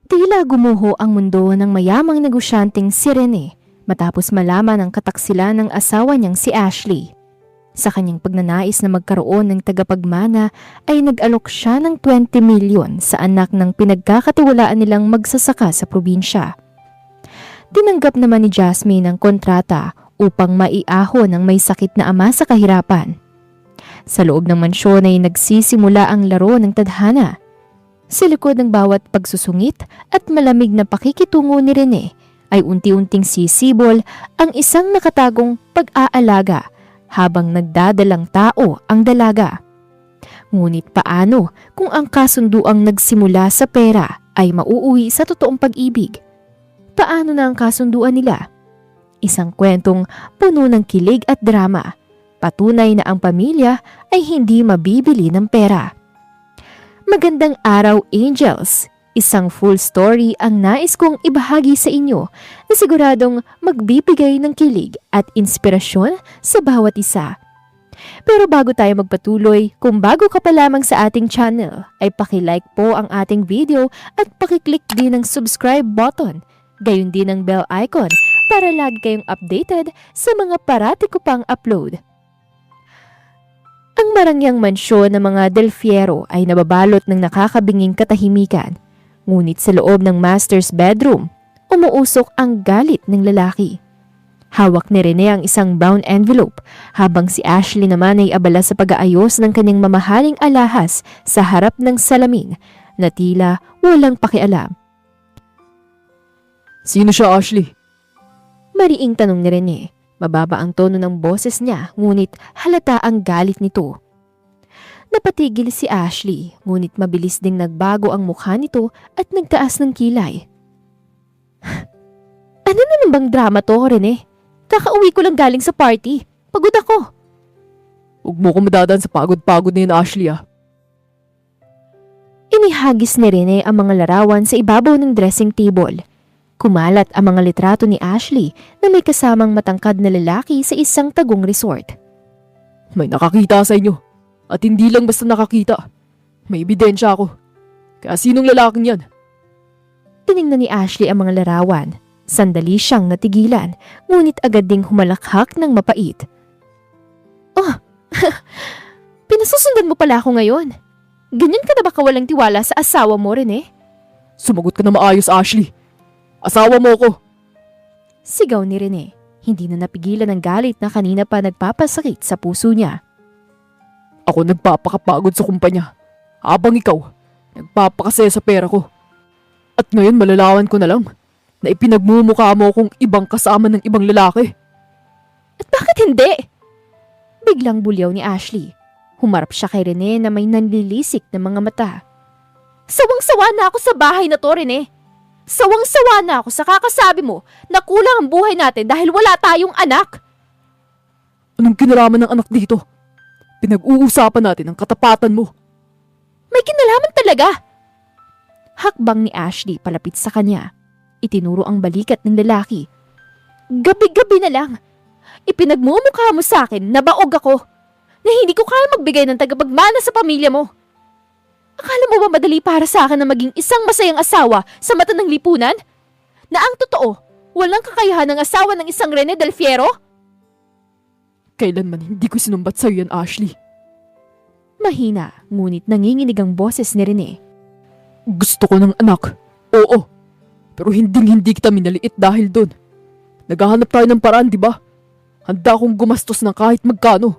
Tila gumuho ang mundo ng mayamang negosyanteng si Rene matapos malaman ang kataksilan ng asawa niyang si Ashley. Sa kanyang pagnanais na magkaroon ng tagapagmana ay nag-alok siya ng 20 milyon sa anak ng pinagkakatiwalaan nilang magsasaka sa probinsya. Tinanggap naman ni Jasmine ang kontrata upang maiahon ang may sakit na ama sa kahirapan. Sa loob ng mansyon ay nagsisimula ang laro ng tadhana. Sa likod ng bawat pagsusungit at malamig na pakikitungo ni Rene ay unti-unting sisibol ang isang nakatagong pag-aalaga habang nagdadalang tao ang dalaga. Ngunit paano kung ang kasunduang nagsimula sa pera ay mauuwi sa totoong pag-ibig? Paano na ang kasunduan nila? Isang kwentong puno ng kilig at drama. Patunay na ang pamilya ay hindi mabibili ng pera. Magandang araw, Angels! Isang full story ang nais kong ibahagi sa inyo na siguradong magbibigay ng kilig at inspirasyon sa bawat isa. Pero bago tayo magpatuloy, kung bago ka pa lamang sa ating channel, ay paki-like po ang ating video at paki-click din ng subscribe button, gayon din ang bell icon para lagi kayong updated sa mga parati ko pang upload. Ang marangyang mansyon ng mga Del Fierro ay nababalot ng nakakabinging katahimikan. Ngunit sa loob ng master's bedroom, umuusok ang galit ng lalaki. Hawak ni Rene ang isang brown envelope habang si Ashley naman ay abala sa pag-aayos ng kanyang mamahaling alahas sa harap ng salamin na tila walang pakialam. Sino siya, Ashley? Mariing tanong ni Rene. Mababa ang tono ng boses niya, ngunit halata ang galit nito. Napatigil si Ashley, ngunit mabilis ding nagbago ang mukha nito at nagtaas ng kilay. Ano naman bang drama to, Rene? Kakauwi ko lang galing sa party. Pagod ako. Huwag mo ko madadaan sa pagod-pagod na yun, Ashley, ah. Inihagis ni Rene ang mga larawan sa ibabaw ng dressing table. Kumalat ang mga litrato ni Ashley na may kasamang matangkad na lalaki sa isang tagong resort. May nakakita sa inyo. At hindi lang basta nakakita. May ebidensya ako. Kaya sinong lalaking yan? Tiningnan ni Ashley ang mga larawan. Sandali siyang natigilan, ngunit agad ding humalakhak ng mapait. Oh, pinasusundan mo pala ako ngayon. Ganyan ka na ba kawalang tiwala sa asawa mo, Rene? Sumagot ka na maayos, Ashley. Asawa mo ko. Sigaw ni Rene. Hindi na napigilan ng galit na kanina pa nagpapasakit sa puso niya. Ako nagpapakapagod sa kumpanya. Habang ikaw, nagpapakasaya sa pera ko. At ngayon malalawan ko na lang na ipinagmumukha mo kong ibang kasama ng ibang lalaki. At bakit hindi? Biglang bulyaw ni Ashley. Humarap siya kay Rene na may nanlilisik na mga mata. Sawang-sawa na ako sa bahay na to, Rene. Sawang-sawa na ako sa kakasabi mo na kulang ang buhay natin dahil wala tayong anak. Anong kinalaman ng anak dito? Pinag-uusapan natin ang katapatan mo. May kinalaman talaga. Hakbang ni Ashley palapit sa kanya. Itinuro ang balikat ng lalaki. Gabi-gabi na lang. Ipinagmumukha mo sa akin na baog ako. Na hindi ko kaya magbigay ng tagapagmana sa pamilya mo. Akala mo ba madali para sa akin na maging isang masayang asawa sa mata ng lipunan? Na ang totoo, walang kakayahan ng asawa ng isang Rene Del Fierro? Kailanman hindi ko sinumbat sa'yo yan, Ashley. Mahina, ngunit nanginginig ang boses ni Rene. Gusto ko ng anak. Oo. Pero hindi kita minaliit dahil doon. Naghahanap tayo ng paraan, di ba? Handa akong gumastos ng kahit magkano.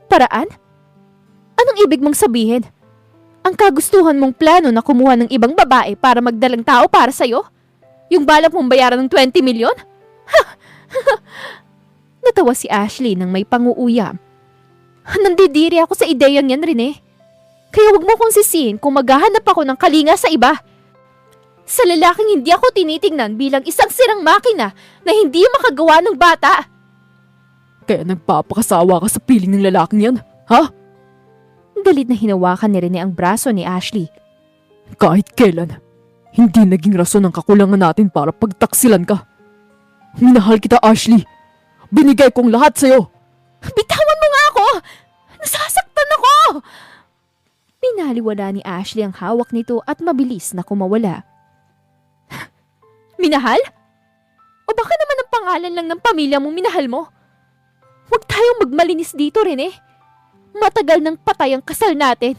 Paraan? Anong ibig mong sabihin? Ang kagustuhan mong plano na kumuha ng ibang babae para magdalang tao para sa'yo? Yung balak mong bayaran ng 20 milyon? Natawa si Ashley nang may panguuyam. Nandidiri ako sa ideyang yan, Rene. Kaya wag mo kong sisihin kung maghahanap ako ng kalinga sa iba. Sa lalaking hindi ako tinitingnan bilang isang sirang makina na hindi makagawa ng bata. Kaya nagpapakasawa ka sa piling ng lalaking yan, ha? Galit na hinawakan ni Rene ang braso ni Ashley. Kahit kailan, hindi naging rason ang kakulangan natin para pagtaksilan ka. Minahal kita, Ashley. Binigay kong lahat sa'yo. Bitawan mo nga ako! Nasasaktan ako! Pinaliwala ni Ashley ang hawak nito at mabilis na kumawala. Minahal? O baka naman ang pangalan lang ng pamilya mong minahal mo? Huwag tayong magmalinis dito, Rene. Matagal nang patay ang kasal natin.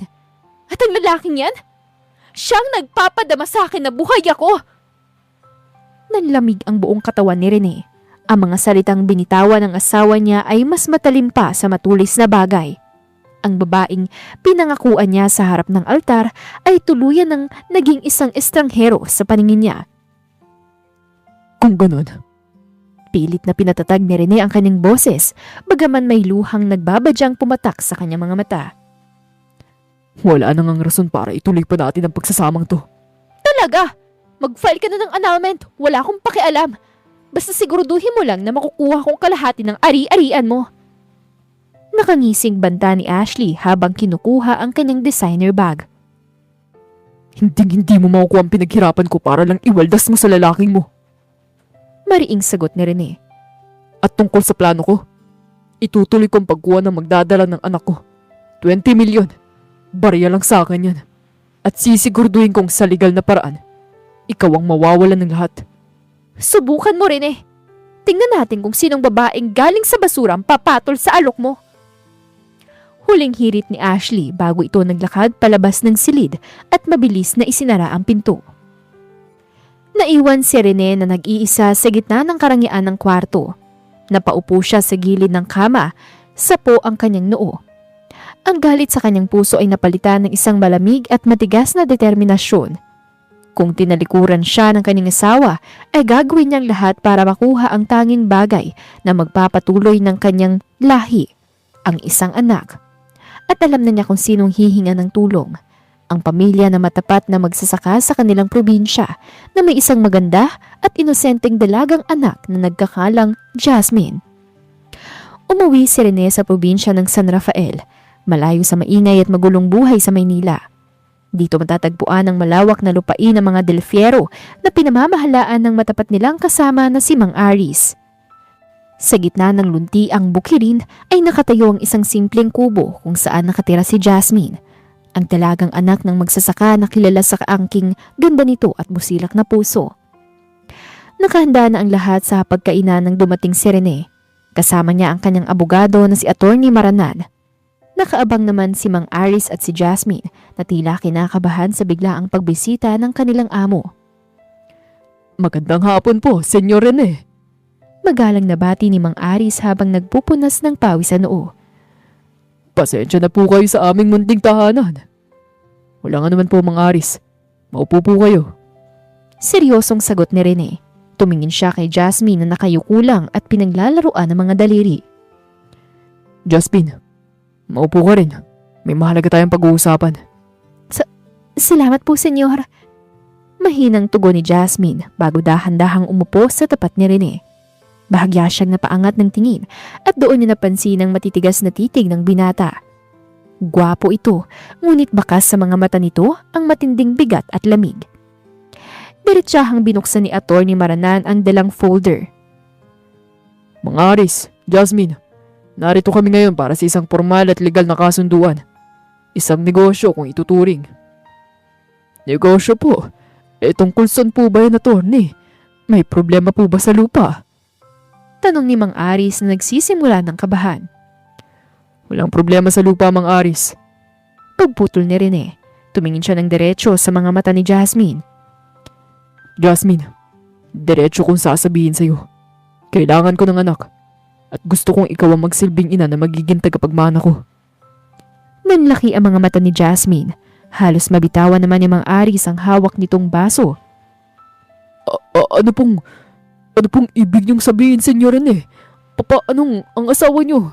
At ang lalaking yan, siyang nagpapadama sa akin na buhay ako. Nanlamig ang buong katawan ni Rene. Ang mga salitang binitawan ng asawa niya ay mas matalim pa sa matulis na bagay. Ang babaeng pinangakuan niya sa harap ng altar ay tuluyan ng naging isang estranghero sa paningin niya. Kung ganun, Pilit na pinatatag ni Rene ang kanyang boses, bagaman may luhang nagbabadyang pumatak sa kanyang mga mata. wala nang ang rason para ituloy pa natin ang pagsasamang to. Talaga! Mag-file ka na ng annulment. Wala akong pakialam. Basta siguraduhin mo lang na makukuha kong kalahati ng ari-arian mo. Nakangising banta ni Ashley habang kinukuha ang kanyang designer bag. Hindi mo makukuha ang pinaghirapan ko para lang iwaldas mo sa lalaking mo. Mariing sagot ni Rene. At tungkol sa plano ko, itutuloy kong pagkuha ng magdadala ng anak ko. 20 milyon. Barya lang sa akin yan. At sisiguraduhin kong sa legal na paraan, ikaw ang mawawalan ng lahat. Subukan mo, Rene. Tingnan natin kung sinong babaeng galing sa basura ang papatol sa alok mo. Huling hirit ni Ashley bago ito naglakad palabas ng silid at mabilis na isinara ang pinto. Naiwan si Rene na nag-iisa sa gitna ng karangyaan ng kwarto. Napaupo siya sa gilid ng kama, sapo ang kanyang noo. Ang galit sa kanyang puso ay napalitan ng isang malamig at matigas na determinasyon. Kung tinalikuran siya ng kanyang asawa, ay gagawin niyang lahat para makuha ang tanging bagay na magpapatuloy ng kanyang lahi, ang isang anak. At alam na niya kung sinong hihinga ng tulong. Ang pamilya na matapat na magsasaka sa kanilang probinsya na may isang maganda at inosenteng dalagang anak na nagkakalang Jasmine. Umuwi si Rene sa probinsya ng San Rafael, malayo sa maingay at magulong buhay sa Maynila. Dito matatagpuan ang malawak na lupain ng mga Del Fierro na pinamamahalaan ng matapat nilang kasama na si Mang Aris. Sa gitna ng lunti ang bukirin ay nakatayo ang isang simpleng kubo kung saan nakatira si Jasmine, ang dalagang anak ng magsasaka na kilala sa kaangking ganda nito at busilak na puso. Nakahanda na ang lahat sa pagkainan ng dumating si Rene. Kasama niya ang kanyang abogado na si Attorney Maranan. Nakaabang naman si Mang Aris at si Jasmine na tila kinakabahan sa biglaang pagbisita ng kanilang amo. Magandang hapon po, Senyor Rene. Magalang na bati ni Mang Aris habang nagpupunas ng pawis sa noo. Pasensya na po kayo sa aming munting tahanan. Wala nga naman po, Mang Aris. Maupo po kayo. Seryosong sagot ni Rene. Tumingin siya kay Jasmine na nakayuko lang at pinaglalaruan ng mga daliri. Jasmine, maupo ka rin. May mahalaga tayong pag-uusapan. Salamat po, senyor. Mahinang tugon ni Jasmine bago dahan-dahang umupo sa tapat ni Rene. Bahagya siyang napaangat ng tingin at doon niya napansin ang matitigas na titig ng binata. Gwapo ito, ngunit bakas sa mga mata nito ang matinding bigat at lamig. Diretsahang binuksan ni Attorney Maranan ang dalang folder. Mang Aris, Jasmine, narito kami ngayon para sa isang formal at legal na kasunduan. Isang negosyo kung ituturing. Negosyo po? Tungkol saan po ba yan, Attorney? May problema po ba sa lupa? Tanong ni Mang Aris na nagsisimula ng kabahan. Walang problema sa lupa, Mang Aris. Pagputol ni Rene, tumingin siya ng diretso sa mga mata ni Jasmine. Jasmine, diretso kong sasabihin sa'yo. Kailangan ko ng anak. At gusto kong ikaw ang magsilbing ina na magiging tagapagmana ko. Nanlaki ang mga mata ni Jasmine. Halos mabitawan naman ni Mang Aris ang hawak nitong baso. Ano pong ibig niyong sabihin, Senyor Rene? Anong ang asawa niyo?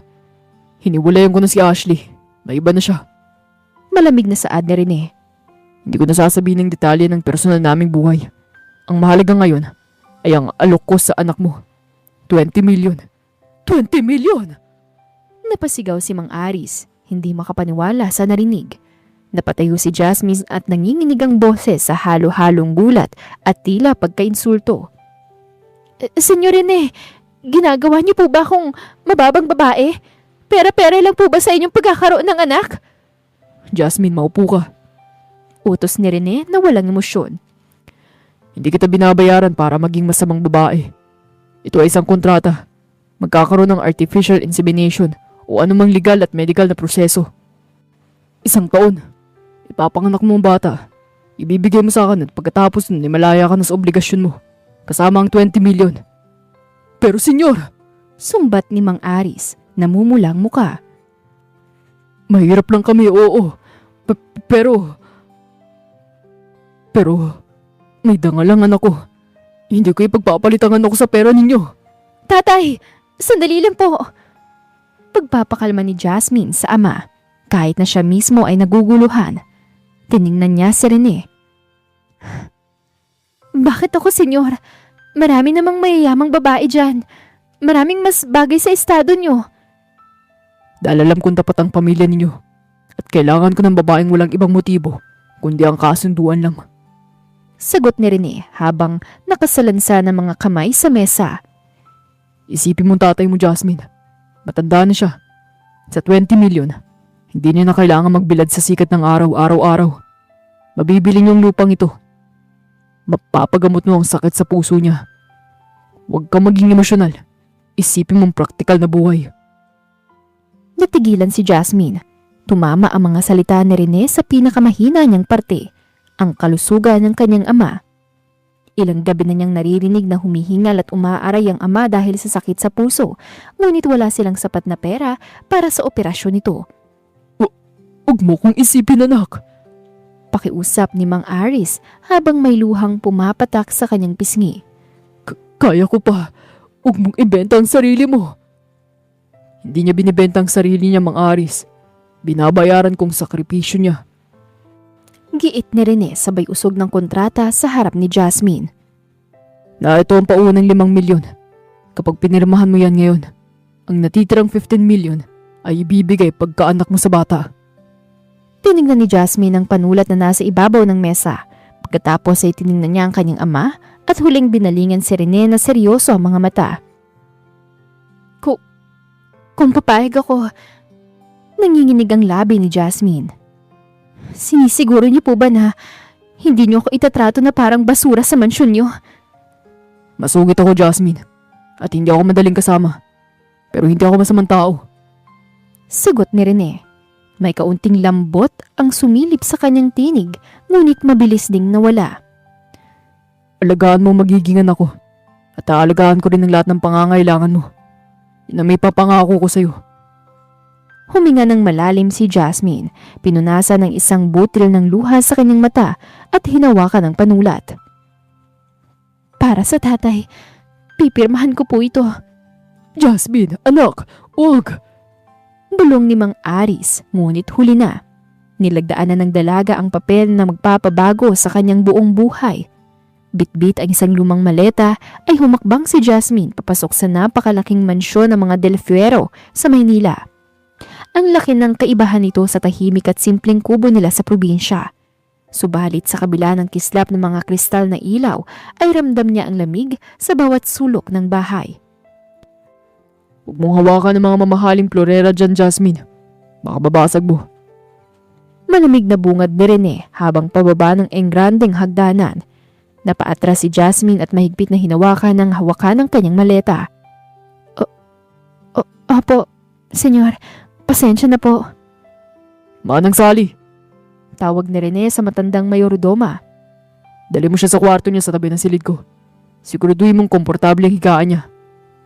Hiniwalayan ko na si Ashley. May iba na siya. Malamig na saad ni Rene. Hindi ko nasasabihin ng detalye ng personal naming buhay. Ang mahalaga ngayon ay ang alok ko sa anak mo. 20 milyon. 20 milyon! Napasigaw si Mang Aris, hindi makapaniwala sa narinig. Napatayo si Jasmine at nanginginig ang boses sa halo-halong gulat at tila pagkainsulto. Senyor Rene, ginagawa niyo po ba akong mababang babae? Pera-pera lang po ba sa inyong pagkakaroon ng anak? Jasmine, maupo ka. Utos ni Rene na walang emosyon. Hindi kita binabayaran para maging masamang babae. Ito ay isang kontrata. Magkakaroon ng artificial insemination o anumang legal at medical na proseso. 1 taon. Ipapanganak mo ang bata. Ibibigay mo sa akin at pagkatapos nun, malaya ka na sa obligasyon mo. Kasama ang 20 million. Pero senyor, Sumbat ni Mang Aris, namumulang muka. mahirap lang kami, oo. Pero may dangalangan ako. Hindi ko ipagpapalitangan ako sa pera ninyo. Tatay, sandali lang po. Pagpapakalma ni Jasmine sa ama, kahit na siya mismo ay naguguluhan. Tiningnan niya si Rene. Bakit ako, senyor? Marami namang mayayamang babae dyan. Maraming mas bagay sa estado nyo. Dahil alam kong tapat ang pamilya ninyo. At kailangan ko ng babaeng walang ibang motibo, kundi ang kasunduan lang. Sagot ni Rene habang nakasalansa ng mga kamay sa mesa. Isipin mong tatay mo, Jasmine. Matanda na siya. Sa 20 million, hindi niya na kailangan magbilad sa sikat ng araw-araw. Mabibili niyong lupang ito. Mapapagamot mo ang sakit sa puso niya. Huwag kang maging emosyonal. Isipin mong praktikal na buhay. Natigilan si Jasmine. Tumama ang mga salita ni Rene sa pinakamahina niyang parte, ang kalusugan ng kanyang ama. Ilang gabi na niyang naririnig na humihingal at umaaray ang ama dahil sa sakit sa puso, ngunit wala silang sapat na pera para sa operasyon nito. Huwag mo kong isipin, anak. Pakiusap ni Mang Aris habang may luhang pumapatak sa kanyang pisngi. Kaya ko pa. Huwag mong ibenta ang sarili mo. Hindi niya binibenta ang sarili niya, Mang Aris. Binabayaran kong sakripisyo niya. Giit ni Rene sabay usog ng kontrata sa harap ni Jasmine. Na ito ang paunang 5 milyon. Kapag pinirmahan mo yan ngayon, ang natitirang 15 million ay ibibigay pagkaanak mo sa bata. Tinignan ni Jasmine ang panulat na nasa ibabaw ng mesa. Pagkatapos ay tinignan niya ang kanyang ama at huling binalingan si Rene na seryoso ang mga mata. Kung papayag ako, nanginginig ang labi ni Jasmine. Sinisiguro niyo po ba na hindi niyo ako itatrato na parang basura sa mansyon niyo? Masugit ako, Jasmine. At hindi ako madaling kasama. Pero hindi ako masamang tao. Sagot ni Rene. May kaunting lambot ang sumilip sa kanyang tinig, ngunit mabilis ding nawala. Alagaan mo magiging anak ko. At aalagaan ko rin ang lahat ng pangangailangan mo. Yun ang may papangako ko sa'yo. Huminga ng malalim si Jasmine, pinunasan ng isang butil ng luha sa kanyang mata at hinawakan ng panulat. Para sa tatay, pipirmahan ko po ito. Jasmine, anak, huwag! Bulong ni Mang Aris, ngunit huli na. Nilagdaan na ng dalaga ang papel na magpapabago sa kanyang buong buhay. Bitbit ang isang lumang maleta ay humakbang si Jasmine papasok sa napakalaking mansyon ng mga Del Fuero sa Maynila. Ang laki ng kaibahan nito sa tahimik at simpleng kubo nila sa probinsya. Subalit sa kabila ng kislap ng mga kristal na ilaw ay ramdam niya ang lamig sa bawat sulok ng bahay. Huwag mong hawakan ng mga mamahaling florera dyan, Jasmine. Baka babasag mo. Malamig na bungad ni Rene habang pababa ng engrandeng hagdanan. Napaatras si Jasmine at mahigpit na hinawakan ng hawakan ng kanyang maleta. Opo, senyor. Pasensya na po. Manang Sally, Tawag ni Rene sa matandang mayordoma. dali mo siya sa kwarto niya sa tabi ng silid ko. Siguraduhin mong komportable ang higaan niya.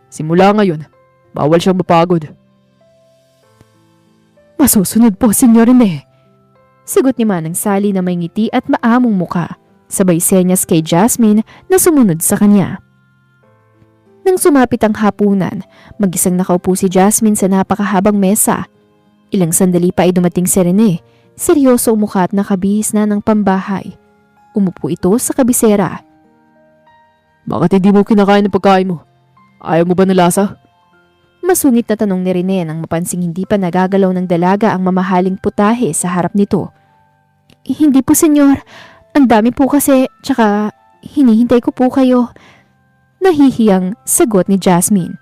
Simula ngayon, bawal siyang mapagod. Masusunod po, senyor Rene. Sagot ni Manang Sally na may ngiti at maamong muka. Sabay senyas kay Jasmine na sumunod sa kanya. Nang sumapit ang hapunan, mag-isang nakaupo si Jasmine sa napakahabang mesa. Ilang sandali pa ay dumating si Rene. Seryoso ang mukha at nakabihis na ng pambahay. Umupo ito sa kabisera. Bakit hindi mo kinakain ang pagkain mo? Ayaw mo ba ng lasa? Masungit na tanong ni Rene nang mapansing hindi pa nagagalaw ng dalaga ang mamahaling putahe sa harap nito. Hindi po, senyor. Ang dami po kasi, tsaka hinihintay ko po kayo. Nahihiyang sagot ni Jasmine.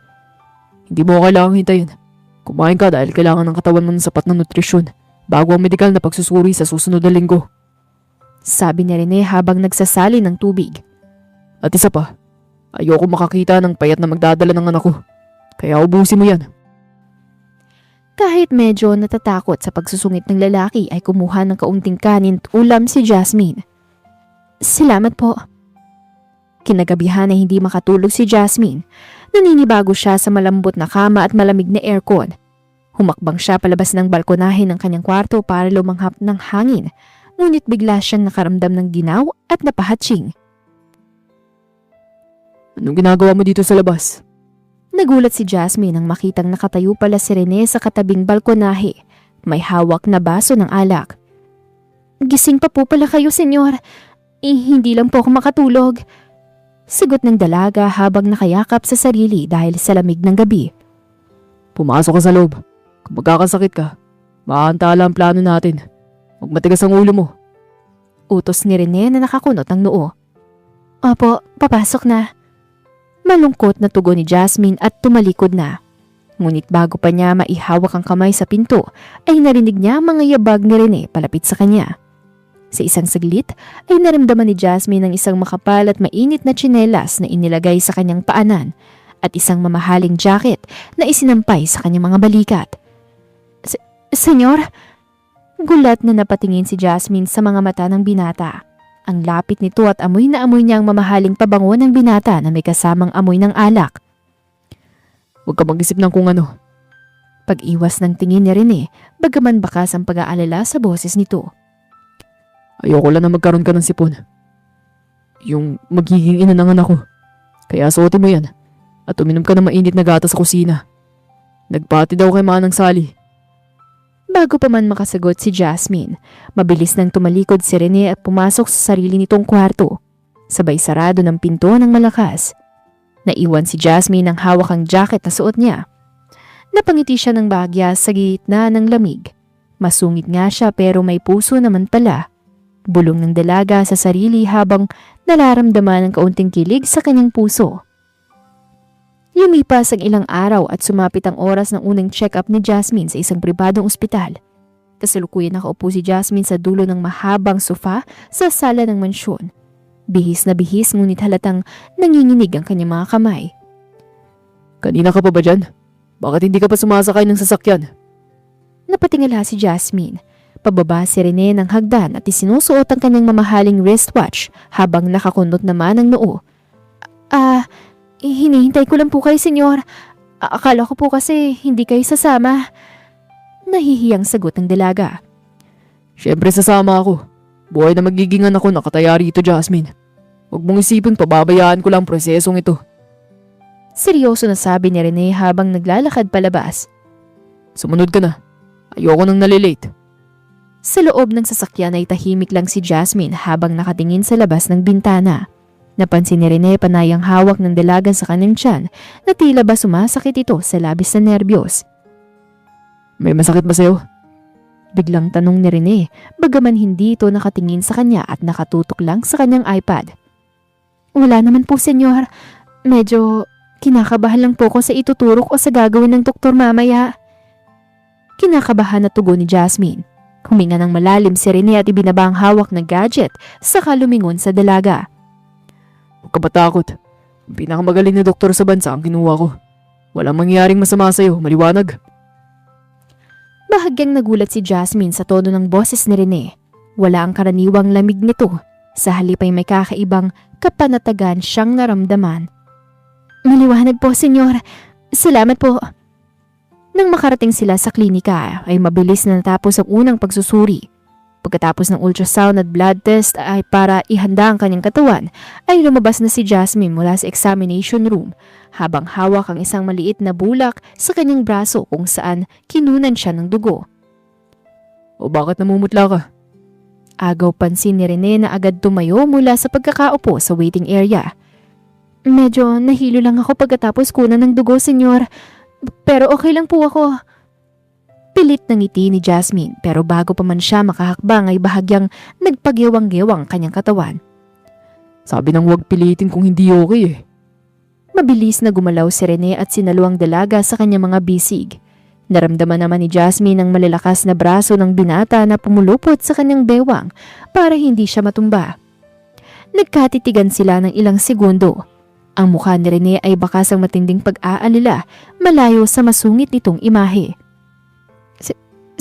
Hindi mo kailangang hintayin. Kumain ka dahil kailangan ng katawan mo ng sapat na nutrisyon bago ang medikal na pagsusuri sa susunod na linggo. Sabi ni Rene habang nagsasali ng tubig. At isa pa, ayoko makakita ng payat na magdadala ng anak ko. Kaya ubusin mo yan. Kahit medyo natatakot sa pagsusungit ng lalaki ay kumuha ng kaunting kanin at ulam si Jasmine. Salamat po. Kinagabihan ay hindi makatulog si Jasmine. Naninibago siya sa malambot na kama at malamig na aircon. Humakbang siya palabas ng balkonahe ng kanyang kwarto para lumanghap ng hangin. Ngunit bigla siyang nakaramdam ng ginaw at napahatching. Anong ginagawa mo dito sa labas? Nagulat si Jasmine nang makitang nakatayo pala si Rene sa katabing balkonahe. May hawak na baso ng alak. Gising pa po pala kayo, senyor. Hindi lang po ako makatulog. Sagot ng dalaga habang nakayakap sa sarili dahil sa lamig ng gabi. Pumasok ka sa loob. Kung magkakasakit ka, maantala ang plano natin. Huwag matigas ang ulo mo. Utos ni Rene na nakakunot ang noo. Opo, papasok na. Malungkot na tugon ni Jasmine at tumalikod na. Ngunit bago pa niya maihawak ang kamay sa pinto, ay narinig niya mga yabag ni Rene palapit sa kanya. Sa isang saglit ay naramdaman ni Jasmine ang isang makapal at mainit na tsinelas na inilagay sa kanyang paanan at isang mamahaling jacket na isinampay sa kanyang mga balikat. Senyor? Gulat na napatingin si Jasmine sa mga mata ng binata. Ang lapit nito at amoy na amoy niya ang mamahaling pabango ng binata na may kasamang amoy ng alak. Huwag ka mag-isip ng kung ano. Pag-iwas ng tingin ni Rene, bagaman bakas ang pag-aalala sa boses nito. Ayoko lang na magkaroon ka ng sipon. Yung magiging ina ng anak ko. Kaya suotin mo yan at uminom ka ng mainit na gatas sa kusina. Nagpati daw kay Manang Sally. Bago pa man makasagot si Jasmine, mabilis nang tumalikod si Rene at pumasok sa sarili nitong kwarto. Sabay sarado ng pinto ng malakas. Naiwan si Jasmine ang hawak ang jacket na suot niya. Napangiti siya ng bahagya sa gitna ng lamig. Masungit nga siya pero may puso naman pala. Bulong ng dalaga sa sarili habang nararamdaman ang kaunting kilig sa kanyang puso. Lumipas ang ilang araw at sumapit ang oras ng unang check-up ni Jasmine sa isang pribadong ospital. Kasalukuyan nakaupo si Jasmine sa dulo ng mahabang sofa sa sala ng mansyon. Bihis na bihis ngunit halatang nanginginig ang kanyang mga kamay. Kanina ka pa ba dyan? Bakit hindi ka pa sumasakay ng sasakyan? Napatingala si Jasmine. Pababa si Rene ng hagdan at isinusuot ang kanyang mamahaling wristwatch habang nakakunot naman ang noo. Hinihintay ko lang po kayo, senyor. Akala ko po kasi hindi kayo sasama. Nahihiyang sagot ng dalaga. Siyempre sasama ako. Buhay na magiging anak ko nakataya rito, Jasmine. Huwag mong isipin pababayaan ko lang prosesong ito. Seryoso na sabi ni Rene habang naglalakad palabas. Sumunod ka na. Ayoko nang nalilate. Sa loob ng sasakyan ay tahimik lang si Jasmine habang nakatingin sa labas ng bintana. Napansin ni Rene panayang hawak ng dalaga sa kanyang tiyan na tila ba sumasakit ito sa labis na nerbiyos. May masakit ba sa'yo? Biglang tanong ni Rene, bagaman hindi ito nakatingin sa kanya at nakatutok lang sa kanyang iPad. Wala naman po, senyor. Medyo kinakabahan lang po ko sa ituturok o sa gagawin ng doktor mamaya. Kinakabahan na tugon ni Jasmine. Huminga ng malalim si Rene at ibinaba ang hawak ng gadget saka lumingon sa dalaga. Huwag ka matakot. Ang pinakamagaling na doktor sa bansa ang kinuha ko. Walang mangyaring masama sa'yo, maliwanag. Bahagyang nagulat si Jasmine sa tono ng boses ni Rene. Wala ang karaniwang lamig nito. Sa halip ay may kakaibang kapanatagan siyang naramdaman. Maliwanag po, senyor. Salamat po. Nang makarating sila sa klinika ay mabilis na natapos ang unang pagsusuri. Pagkatapos ng ultrasound at blood test ay para ihanda ang kanyang katawan ay lumabas na si Jasmine mula sa examination room habang hawak ang isang maliit na bulak sa kanyang braso kung saan kinunan siya ng dugo. O bakit namumutla ka? Agaw pansin ni Rene na agad tumayo mula sa pagkakaupo sa waiting area. Medyo nahilo lang ako pagkatapos kunan ng dugo, senyor. Pero okay lang po ako. Pilit ng ngiti ni Jasmine pero bago pa man siya makahakbang ay bahagyang nagpagiwang-gewang kanyang katawan. Sabi nang huwag pilitin kung hindi okay eh. Mabilis na gumalaw si Rene at sinalo ang dalaga sa kanyang mga bisig. Naramdaman naman ni Jasmine ang malalakas na braso ng binata na pumulupot sa kanyang bewang para hindi siya matumba. Nagkatitigan sila ng ilang segundo. Ang mukha ni Rene ay bakas ang matinding pag-aalala malayo sa masungit nitong imahe.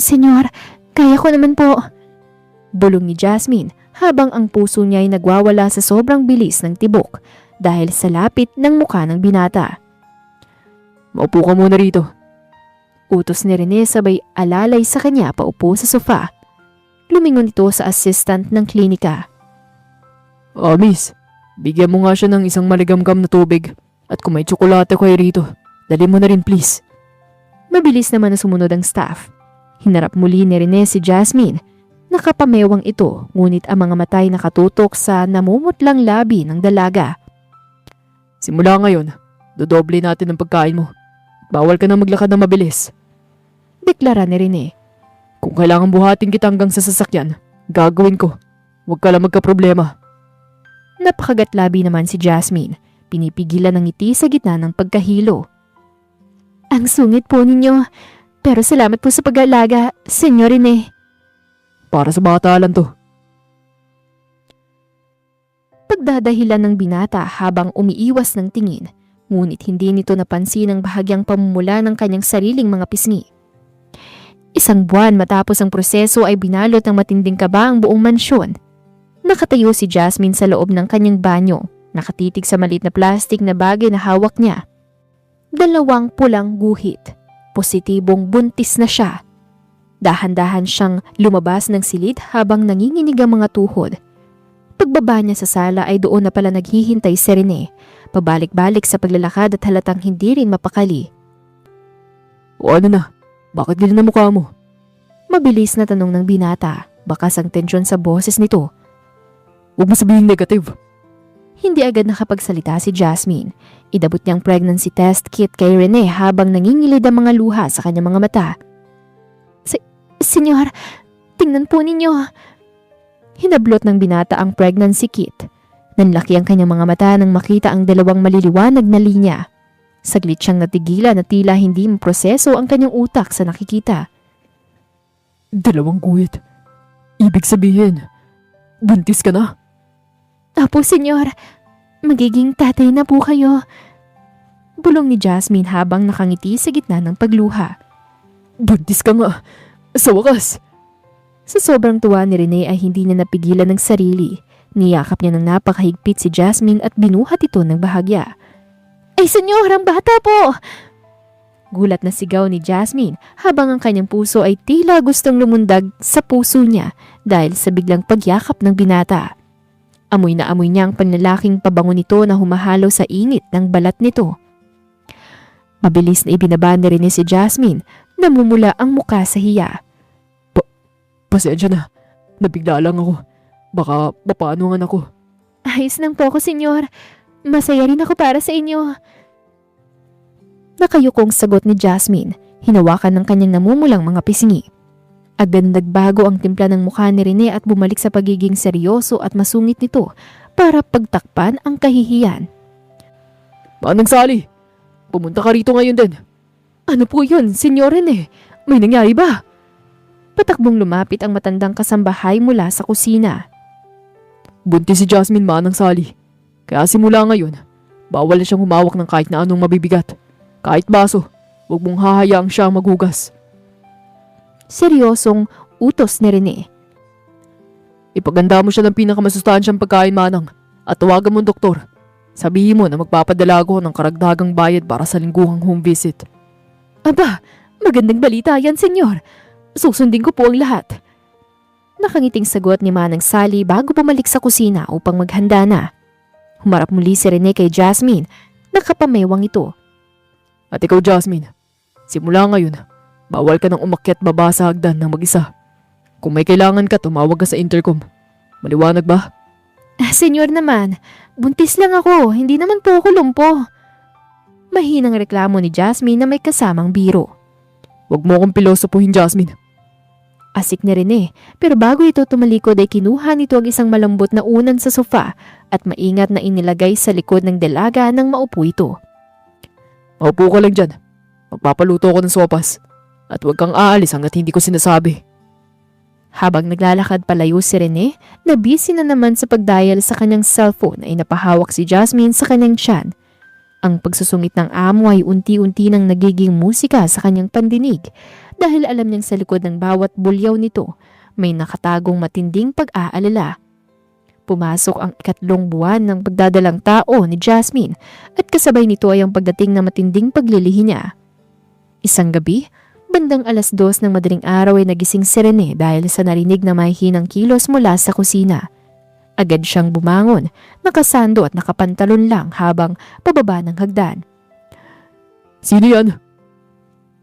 Senyor, kaya ko naman po. Bulong ni Jasmine habang ang puso niya ay nagwawala sa sobrang bilis ng tibok dahil sa lapit ng mukha ng binata. Maupo ka muna rito. Utos ni Rene sabay alalay sa kanya paupo sa sofa. Lumingon ito sa assistant ng klinika. Miss, bigyan mo nga siya ng isang maligamgam na tubig at kung may tsokolate kayo rito, dali mo na rin please. Mabilis naman na sumunod ang staff. Hinarap muli ni Rene si Jasmine. Nakapamewang ito ngunit ang mga matay nakatutok sa namumutlang labi ng dalaga. Simula ngayon, dodoble natin ang pagkain mo. Bawal ka na maglakad na mabilis. Deklara ni Rene. Kung kailangan buhatin kita hanggang sa sasakyan, gagawin ko. Huwag ka lang magka-problema. Napakagatlabi naman si Jasmine. Pinipigilan ng ngiti sa gitna ng pagkahilo. Ang sungit po ninyo. Pero salamat po sa pag-aalaga, Senyor Rene. Para sa bata lang to. Pagdadahilan ng binata habang umiiwas ng tingin, ngunit hindi nito napansin ang bahagyang pamumula ng kanyang sariling mga pisngi. Isang buwan matapos ang proseso ay binalot ng matinding kaba ang buong mansyon. Nakatayo si Jasmine sa loob ng kanyang banyo, nakatitig sa maliit na plastik na bagay na hawak niya. 2 pulang guhit. Positibong buntis na siya. Dahan-dahan siyang lumabas ng silid habang nanginginig ang mga tuhod. Pagbaba niya sa sala ay doon na pala naghihintay si Rene, pabalik-balik sa paglalakad at halatang hindi rin mapakali. O ano na? Bakit ganyan na mukha mo? Mabilis na tanong ng binata, bakas ang tensyon sa boses nito. Huwag mo sabihing negative. Hindi agad nakapagsalita si Jasmine. Idabot niyang pregnancy test kit kay Rene habang nangingilid ang mga luha sa kanyang mga mata. Senyor, tingnan po ninyo. Hinablot ng binata ang pregnancy kit. Nanlaki ang kanyang mga mata nang makita ang 2 maliliwanag na linya. Saglit siyang natigilan na tila hindi maproseso ang kanyang utak sa nakikita. 2 guhit. Ibig sabihin, buntis ka na? Apo, senyor. Magiging tatay na po kayo. Bulong ni Jasmine habang nakangiti sa gitna ng pagluha. Buntis ka nga. Sa wakas. Sa sobrang tuwa ni Rene ay hindi niya napigilan ng sarili. Niyakap niya ng napakahigpit si Jasmine at binuhat ito ng bahagya. Ay senyor, ang bata po! Gulat na sigaw ni Jasmine habang ang kanyang puso ay tila gustong lumundag sa puso niya dahil sa biglang pagyakap ng binata. Amoy na amoy niya ang panlalaking pabango nito na humahalo sa init ng balat nito. Mabilis na ibinaba ni Rene si Jasmine, namumula ang muka sa hiya. Pasensya na. Nabigla lang ako. Baka mapaanungan ako. Ayos lang po ako, senyor. Masaya rin ako para sa inyo. Nakayukong sagot ni Jasmine, hinawakan ng kanyang namumulang mga pisngi. Agad nagbago ang timpla ng mukha ni Rene at bumalik sa pagiging seryoso at masungit nito para pagtakpan ang kahihiyan. Manang Sally, pumunta ka rito ngayon din. Ano po yun, senyor Rene? May nangyari ba? Patakbong lumapit ang matandang kasambahay mula sa kusina. Buntis si Jasmine, Manang Sally. Kaya simula ngayon, bawal na siyang humawak ng kahit na anong mabibigat. Kahit baso, huwag mong hahayaang siya maghugas. Seryosong utos ni Rene. Ipaganda mo siya ng pinakamasustansyang pagkain, Manang, at tawagan mo ang doktor. Sabihin mo na magpapadala ako ng karagdagang bayad para sa lingguhang home visit. Aba, magandang balita yan, senyor. Susundin ko po ang lahat. Nakangiting sagot ni Manang Sally bago bumalik sa kusina upang maghanda na. Humarap muli si Rene kay Jasmine, nakapamewang ito. At ikaw, Jasmine, simula ngayon, bawal ka nang umakyat baba sa hagdan ng mag-isa. Kung may kailangan ka, tumawag ka sa intercom. Maliwanag ba? Senyor naman, buntis lang ako, hindi naman po ako lumpo. Mahinang reklamo ni Jasmine na may kasamang biro. Huwag mo akong pilosopuhin, Jasmine. Asik ni Rene, pero bago ito tumalikod ay kinuha nito ang isang malambot na unan sa sofa at maingat na inilagay sa likod ng dalaga nang maupo ito. Maupo ka lang dyan. Magpapaluto ko ng sopas. At huwag kang aalis hanggat hindi ko sinasabi. Habang naglalakad palayo si Rene, na busy na naman sa pagdial sa kanyang cellphone ay napahawak si Jasmine sa kanyang tiyan. Ang pagsusungit ng amo ay unti-unti nang nagiging musika sa kanyang pandinig dahil alam niyang sa likod ng bawat bulyaw nito may nakatagong matinding pag-aalala. Pumasok ang 3 buwan ng pagdadalang tao ni Jasmine at kasabay nito ay ang pagdating ng matinding paglilihi niya. Isang gabi, bandang 2:00 ng madaling araw ay nagising si Rene dahil sa narinig na mahihinang kilos mula sa kusina. Agad siyang bumangon, nakasando at nakapantalon lang habang pababa ng hagdan. Sino yan?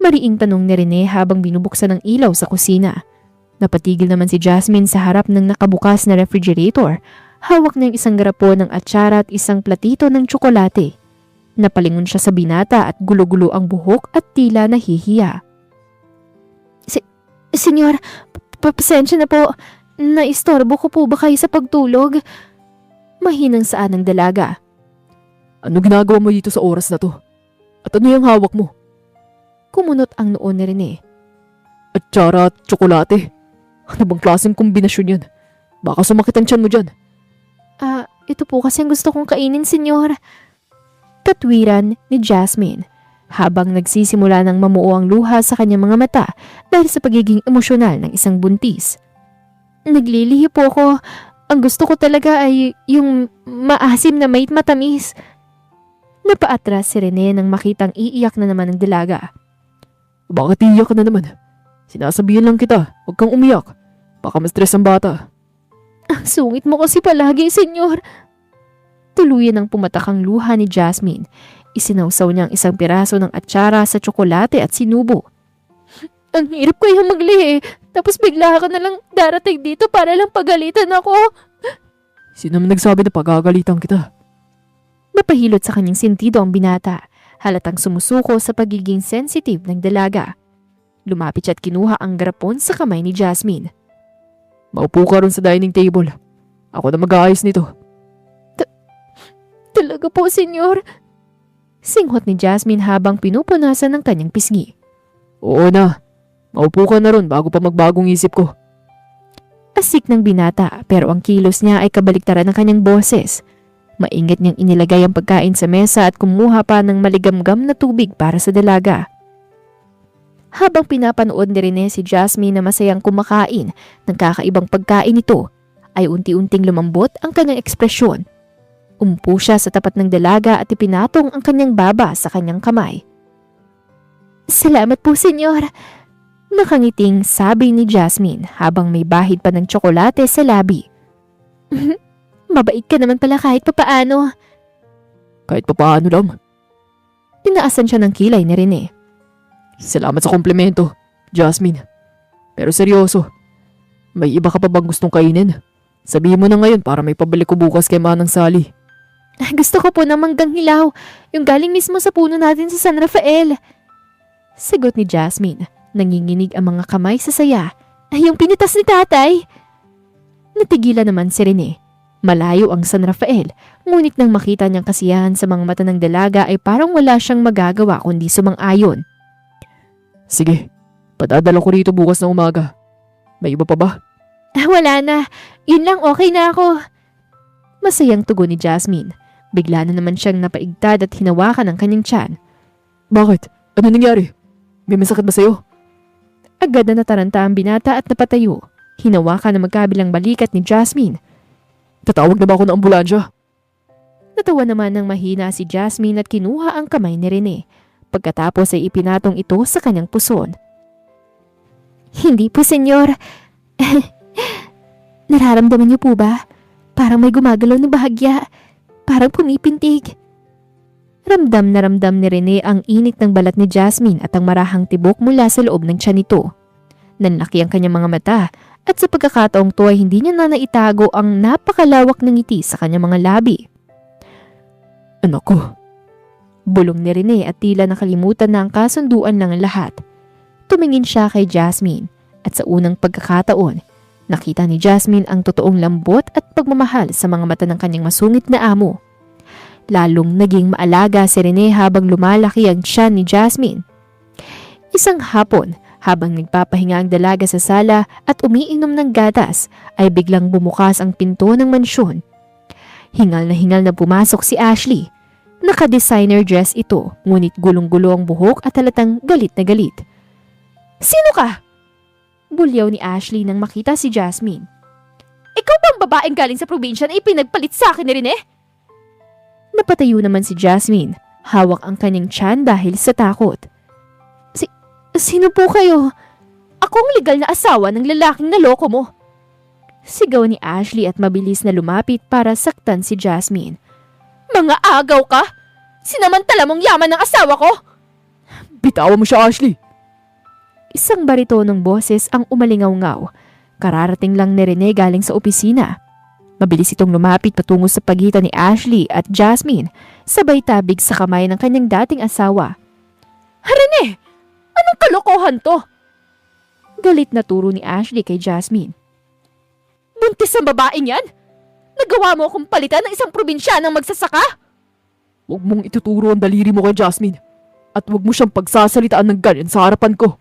Mariing tanong ni Rene habang binubuksan ng ilaw sa kusina. Napatigil naman si Jasmine sa harap ng nakabukas na refrigerator. Hawak niya isang garapon ng atsara at isang platito ng tsokolate. Napalingon siya sa binata at gulo-gulo ang buhok at tila nahihiya. Senyor, pasensya na po. Naistorbo ko po ba kayo sa pagtulog? Mahinang saan ng dalaga. Ano ginagawa mo dito sa oras na to? At ano yung hawak mo? Kumunot ang noon ni Rene. Atsara at tsokolate. Ano bang klaseng kombinasyon yan? Baka sumakit ang tiyan mo dyan. Ito po kasi ang gusto kong kainin, senyor. Katwiran ni Jasmine, habang nagsisimula ng mamuo ang luha sa kanyang mga mata dahil sa pagiging emosyonal ng isang buntis. Naglilihi po ako. Ang gusto ko talaga ay yung maasim na may matamis. Napaatras si Rene nang makitang iiyak na naman ng dalaga. Bakit iiyak ka na naman? Sinasabihan lang kita, huwag kang umiyak. Baka ma-stress ang bata. Ang sungit mo kasi palagi, senyor. Tuluyan ang pumatak ang luha ni Jasmine. Isinawsaw niya ang isang piraso ng atsara sa tsokolate at sinubo. Ang hirap kaya maglihi. Tapos bigla ka na lang darating dito para lang pagalitan ako. Sino naman nagsabi na pagagalitan kita? Napahilot sa kanyang sentido ang binata. Halatang sumusuko sa pagiging sensitive ng dalaga. Lumapit siya at kinuha ang garapon sa kamay ni Jasmine. Maupo ka ron sa dining table. Ako na mag-aayos nito. Talaga po, senyor. Singhot ni Jasmine habang pinupunasan ng kanyang pisngi. Oo na. Maupo ka na ron bago pa magbagong isip ko. Asik ng binata pero ang kilos niya ay kabaliktaran ng kanyang boses. Maingat niyang inilagay ang pagkain sa mesa at kumuha pa ng maligamgam na tubig para sa dalaga. Habang pinapanood ni Rene si Jasmine na masayang kumakain ng kakaibang pagkain nito, ay unti-unting lumambot ang kanyang ekspresyon. Umpo siya sa tapat ng dalaga at ipinatong ang kanyang baba sa kanyang kamay. Salamat po, senyor. Nakangiting sabi ni Jasmine habang may bahid pa ng tsokolate sa labi. Mabait ka naman pala kahit papaano. Kahit papaano lang. Tinaasan siya ng kilay ni Rene. Salamat sa komplemento, Jasmine. Pero seryoso, may iba ka pa bang gustong kainin? Sabihin mo na ngayon para may pabalik ko bukas kay Manang Sally. Gusto ko po ng manggang hilaw, yung galing mismo sa puno natin sa San Rafael. Sagot ni Jasmine. Nanginginig ang mga kamay sa saya. Ay, yung pinitas ni tatay. Natigilan naman si Rene. Malayo ang San Rafael, ngunit nang makita niyang kasiyahan sa mga mata ng dalaga ay parang wala siyang magagawa kundi sumang-ayon. Sige, padadala ko rito bukas na umaga. May iba pa ba? Wala na. Yun lang, okay na ako. Masayang tugon ni Jasmine. Bigla na naman siyang napaigtad at hinawakan ang kanyang tiyan. Bakit? Ano nangyari? May masakit ba sa'yo? Agad na nataranta ang binata at napatayo. Hinawakan na magkabilang balikat ni Jasmine. Tatawag na ba ako ng ambulansya? Natawa naman ng mahina si Jasmine at kinuha ang kamay ni Rene. Pagkatapos ay ipinatong ito sa kanyang puson. Hindi po, senyor. Nararamdaman niyo po ba? Parang may gumagalaw na bahagya. Parang pumipintig. Ramdam ni Rene ang init ng balat ni Jasmine at ang marahang tibok mula sa loob ng tiyan nito. Nanlaki ang kanyang mga mata at sa pagkakataong to ay hindi niya na naitago ang napakalawak ng ngiti sa kanyang mga labi. Anak ko. Bulong ni Rene at tila nakalimutan na ang kasunduan ng lahat. Tumingin siya kay Jasmine at sa unang pagkakataon, nakita ni Jasmine ang totoong lambot at pagmamahal sa mga mata ng kanyang masungit na amo. Lalong naging maalaga si Rene habang lumalaki ang tiyan ni Jasmine. Isang hapon, Habang nagpapahinga ang dalaga sa sala at umiinom ng gatas, ay biglang bumukas ang pinto ng mansyon. Hingal na pumasok si Ashley. Naka-designer dress ito, ngunit gulong-gulo ang buhok at halatang galit na galit. "Sino ka?" Bulyaw ni Ashley nang makita si Jasmine. "Ikaw bang babaeng galing sa probinsya na ipinagpalit sa akin ni Rene?" Napatayo naman si Jasmine, hawak ang kanyang tiyan dahil sa takot. Sino po kayo? Ako ang legal na asawa ng lalaking naloko mo." Sigaw ni Ashley at mabilis na lumapit para saktan si Jasmine. "Mga agaw ka! Sinamantala mong yaman ng asawa ko!" Bitawan mo siya, Ashley! Isang baritonong boses ang umalingaw-ngaw. Kararating lang ni Rene galing sa opisina. Mabilis itong lumapit patungo sa pagitan ni Ashley at Jasmine, sabay tabig sa kamay ng kanyang dating asawa. "Rene! Anong kalokohan to?" Galit na turo ni Ashley kay Jasmine. "Buntis ang babaeng yan? Nagawa mo akong palitan ng isang probinsyanang magsasaka?" Huwag mong ituturo ang daliri mo kay Jasmine. At huwag mo siyang pagsasalitaan ng ganyan sa harapan ko.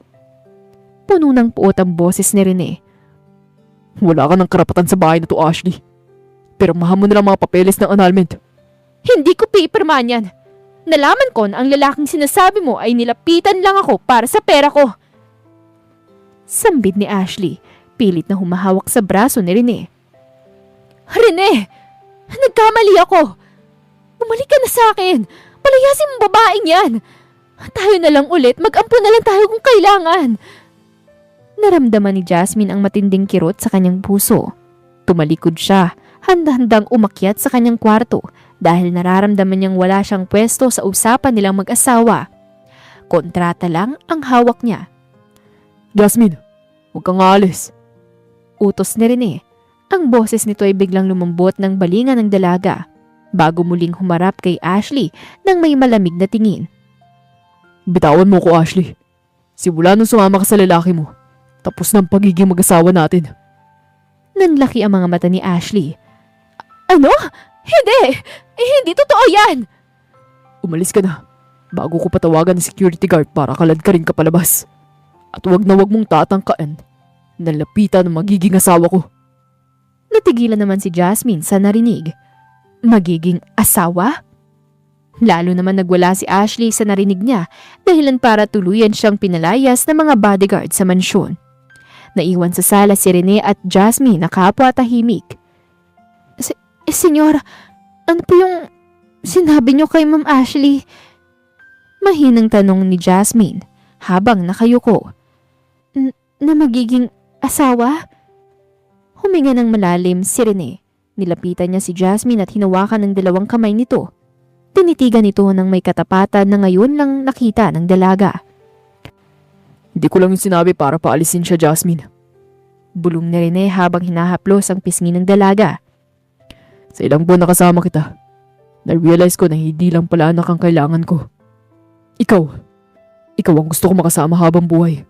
Puno ng puot ang boses ni Rene. Wala ka ng karapatan sa bahay na to, Ashley. Pirmahan mo na lang mga papeles ng annulment. "Hindi ko pipirmahan yan. Nalaman ko na ang lalaking sinasabi mo ay nilapitan lang ako para sa pera ko." Sambit ni Ashley, pilit na humahawak sa braso ni Rene. "Rene! Nagkamali ako! Bumalik ka na sa akin! Palayasin mong babaeng yan! Tayo na lang ulit, mag-ampo na lang tayo kung kailangan." Naramdaman ni Jasmine ang matinding kirot sa kanyang puso. Tumalikod siya, handa-handang umakyat sa kanyang kwarto dahil nararamdaman niyang wala siyang pwesto sa usapan nilang mag-asawa. Kontrata lang ang hawak niya. Jasmine, huwag kang aalis. Utos ni Rene. Ang boses nito ay biglang lumambot ng balingan ng dalaga bago muling humarap kay Ashley nang may malamig na tingin. Bitawan mo ko, Ashley. Simula nung sumama ka sa lalaki mo, tapos na ang pagiging mag-asawa natin. Nanlaki ang mga mata ni Ashley. "Ano? Hindi! Hindi totoo yan!" Umalis ka na bago ko patawagan ng security guard para kalad ka rin ka palabas. At huwag na huwag mong tatangkaan na lapitan ng magiging asawa ko. Natigilan naman si Jasmine sa narinig. Magiging asawa? Lalo naman nagwala si Ashley sa narinig niya dahilan para tuluyan siyang pinalayas ng mga bodyguard sa mansyon. Naiwan sa sala si Rene at Jasmine na kapwa tahimik. Senyor, ano po yung sinabi niyo kay Ma'am Ashley?" Mahinang tanong ni Jasmine habang nakayuko. Na magiging asawa?" Huminga ng malalim si Rene. Nilapitan niya si Jasmine at hinawakan ng dalawang kamay nito. Tinitigan ito ng may katapatan na ngayon lang nakita ng dalaga. Hindi ko lang yung sinabi para paalisin siya, Jasmine. Bulong ni Rene habang hinahaplos ang pisngi ng dalaga. Sa ilang buwan na kasama kita, na-realize ko na hindi lang pala anak ang kailangan ko. Ikaw ang gusto ko makasama habang buhay.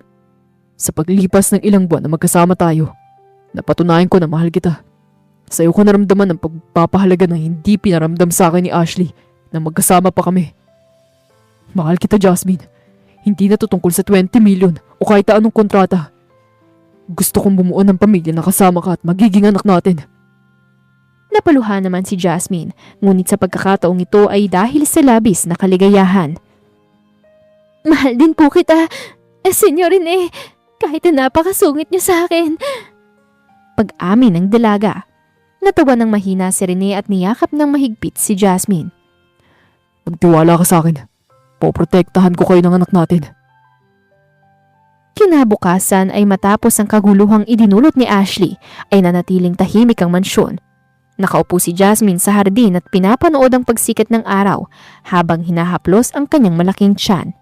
Sa paglipas ng ilang buwan na magkasama tayo, napatunayan ko na mahal kita. Sa'yo ko naramdaman ang pagpapahalaga na hindi pinaramdam sa akin ni Ashley na magkasama pa kami. Mahal kita, Jasmine. Hindi na to tungkol sa 20 million o kahit anong kontrata. Gusto kong bumuo ng pamilya na kasama ka at magiging anak natin. Napaluhan naman si Jasmine, ngunit sa pagkakataong ito ay dahil sa labis na kaligayahan. "Mahal din po kita, Senyor Rene, kahit na napakasungit niyo sa akin." Pag-amin ng dalaga. Natawa ng mahina si Rene at niyakap ng mahigpit si Jasmine. Magtiwala ka sa akin. Poprotektahan ko kayo ng anak natin. Kinabukasan ay matapos ang kaguluhang idinulot ni Ashley ay nanatiling tahimik ang mansyon. Nakaupo si Jasmine sa hardin at pinapanood ang pagsikat ng araw habang hinahaplos ang kanyang malaking tiyan.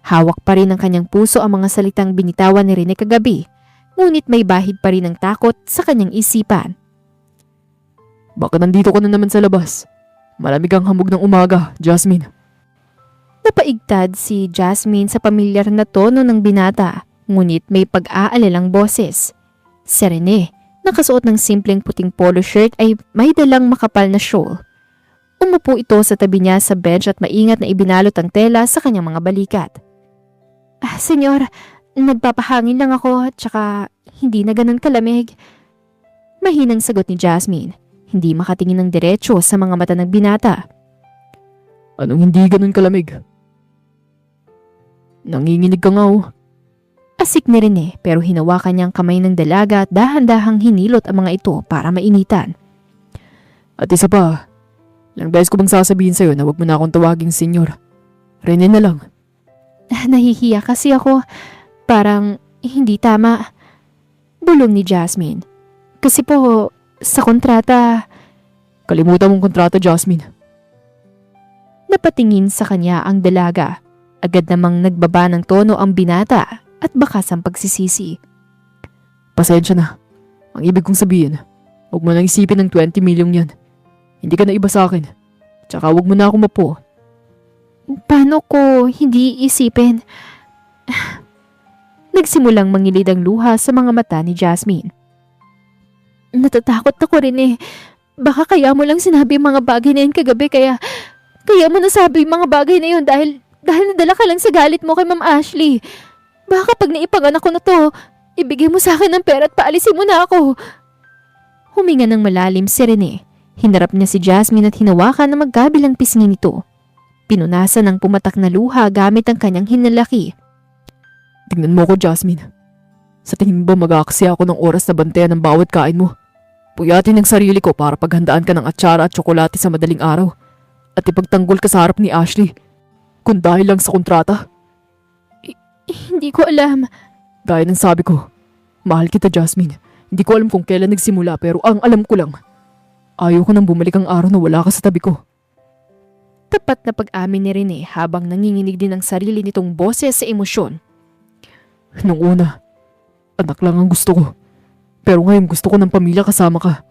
Hawak pa rin ng kanyang puso ang mga salitang binitawan ni Rene kagabi, ngunit may bahid pa rin ng takot sa kanyang isipan. Baka nandito ka na naman sa labas. Malamig ang hamog ng umaga, Jasmine. Napaigtad si Jasmine sa pamilyar na tono ng binata, ngunit may pag-aalilang boses. Si Rene, nakasuot ng simpleng puting polo shirt ay may dalang makapal na shawl. Umupo ito sa tabi niya sa bench at maingat na ibinalot ang tela sa kanyang mga balikat. "Senyor, Nagpapahangin lang ako at saka hindi na ganun kalamig. Mahinang sagot ni Jasmine. Hindi makatingin ng diretso sa mga mata ng binata. Anong hindi ganun kalamig? Nanginginig ka nga oh. Asik ni Rene pero hinawakan niya ang kamay ng dalaga at dahan-dahang hinilot ang mga ito para mainitan. At isa pa, ilang beses ko bang sasabihin sa'yo na wag mo na akong tawaging senyor. Rene na lang. Nahihiya kasi ako. Parang hindi tama. Bulong ni Jasmine. Kasi po, sa kontrata, Kalimutan mong kontrata, Jasmine. napatingin sa kanya ang dalaga. Agad namang nagbaba ng tono ang binata at bakas ang pagsisisi. Pasensya na. Ang ibig kong sabihin, wag mo nang isipin ng 20 milyong yan. Hindi ka na iba sa akin. Tsaka wag mo na ako mapo. Paano ko hindi isipin? Nagsimulang mangilid ang luha sa mga mata ni Jasmine. Natatakot ako rin eh. Baka kaya mo lang sinabi ang mga bagay na yun kagabi kaya mo nasabi yung mga bagay na yun dahil nadala ka lang sa galit mo kay Ma'am Ashley. Baka pag naipanganak ko na to, ibigay mo sa akin ng pera at paalisin mo na ako. Huminga ng malalim si Rene. Hinarap niya si Jasmine at hinawakan na magkabilang pisngi nito. Pinunasan ng pumatak na luha gamit ang kanyang hinalaki. Tingnan mo ko, Jasmine. Sa tingin mo ba mag-aaksi ako ng oras na bantayan ng bawat kain mo? Puyatin ang sarili ko para paghandaan ka ng atsara at tsokolate sa madaling araw. At ipagtanggol ka sa harap ni Ashley. Kung dahil lang sa kontrata. Hindi ko alam. Gaya ng sabi ko, mahal kita, Jasmine. Hindi ko alam kung kailan nagsimula pero ang alam ko lang, ayaw ko nang bumalik ang araw na wala ka sa tabi ko. Tapat na pag-amin ni Rene habang nanginginig din ang sarili nitong boses sa emosyon. Nung una, anak lang ang gusto ko. Pero ngayon gusto ko ng pamilya kasama ka.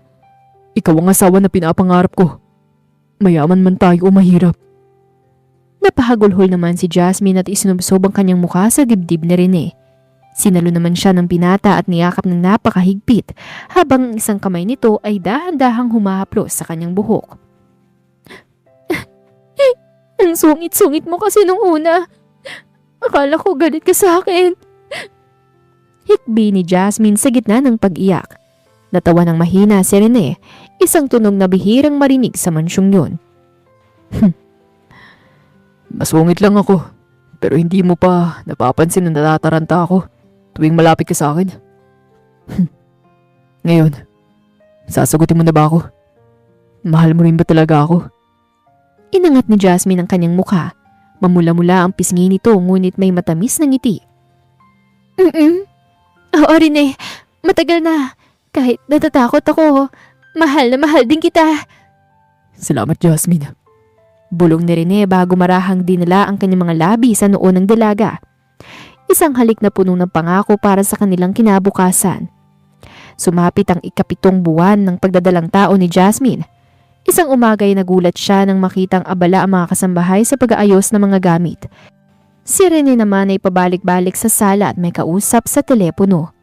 Ikaw ang asawa na pinapangarap ko. Mayaman man tayo o mahirap. Napahagulhol naman si Jasmine at isinubsob ang kanyang mukha sa dibdib ni Rene. Sinalo naman siya ng binata at niyakap ng napakahigpit habang ang isang kamay nito ay dahan-dahang humahaplos sa kanyang buhok. Ang sungit-sungit mo kasi nung una. Akala ko galit ka sa akin. Hikbi ni Jasmine sa gitna ng pag-iyak. Natawa ng mahina si Rene, isang tunog na bihirang marinig sa mansyong yun. Masungit lang ako, pero hindi mo pa napapansin na natataranta ako tuwing malapit ka sa akin. Ngayon, sasagutin mo na ba ako? Mahal mo rin ba talaga ako? Inangat ni Jasmine ang kanyang mukha. Mamula-mula ang pisngi nito ngunit may matamis na ngiti. Oo Rene, matagal na. Kahit natatakot ako, mahal na mahal din kita. Salamat, Jasmine. Bulong ni Rene bago marahang dinala ang kanyang mga labi sa noo ng dalaga. Isang halik na puno ng pangako para sa kanilang kinabukasan. Sumapit ang 7 buwan ng pagdadalang tao ni Jasmine. Isang umagay nagulat siya nang makitang abala ang mga kasambahay sa pag-aayos ng mga gamit. Si Rene naman ay pabalik-balik sa sala at may kausap sa telepono.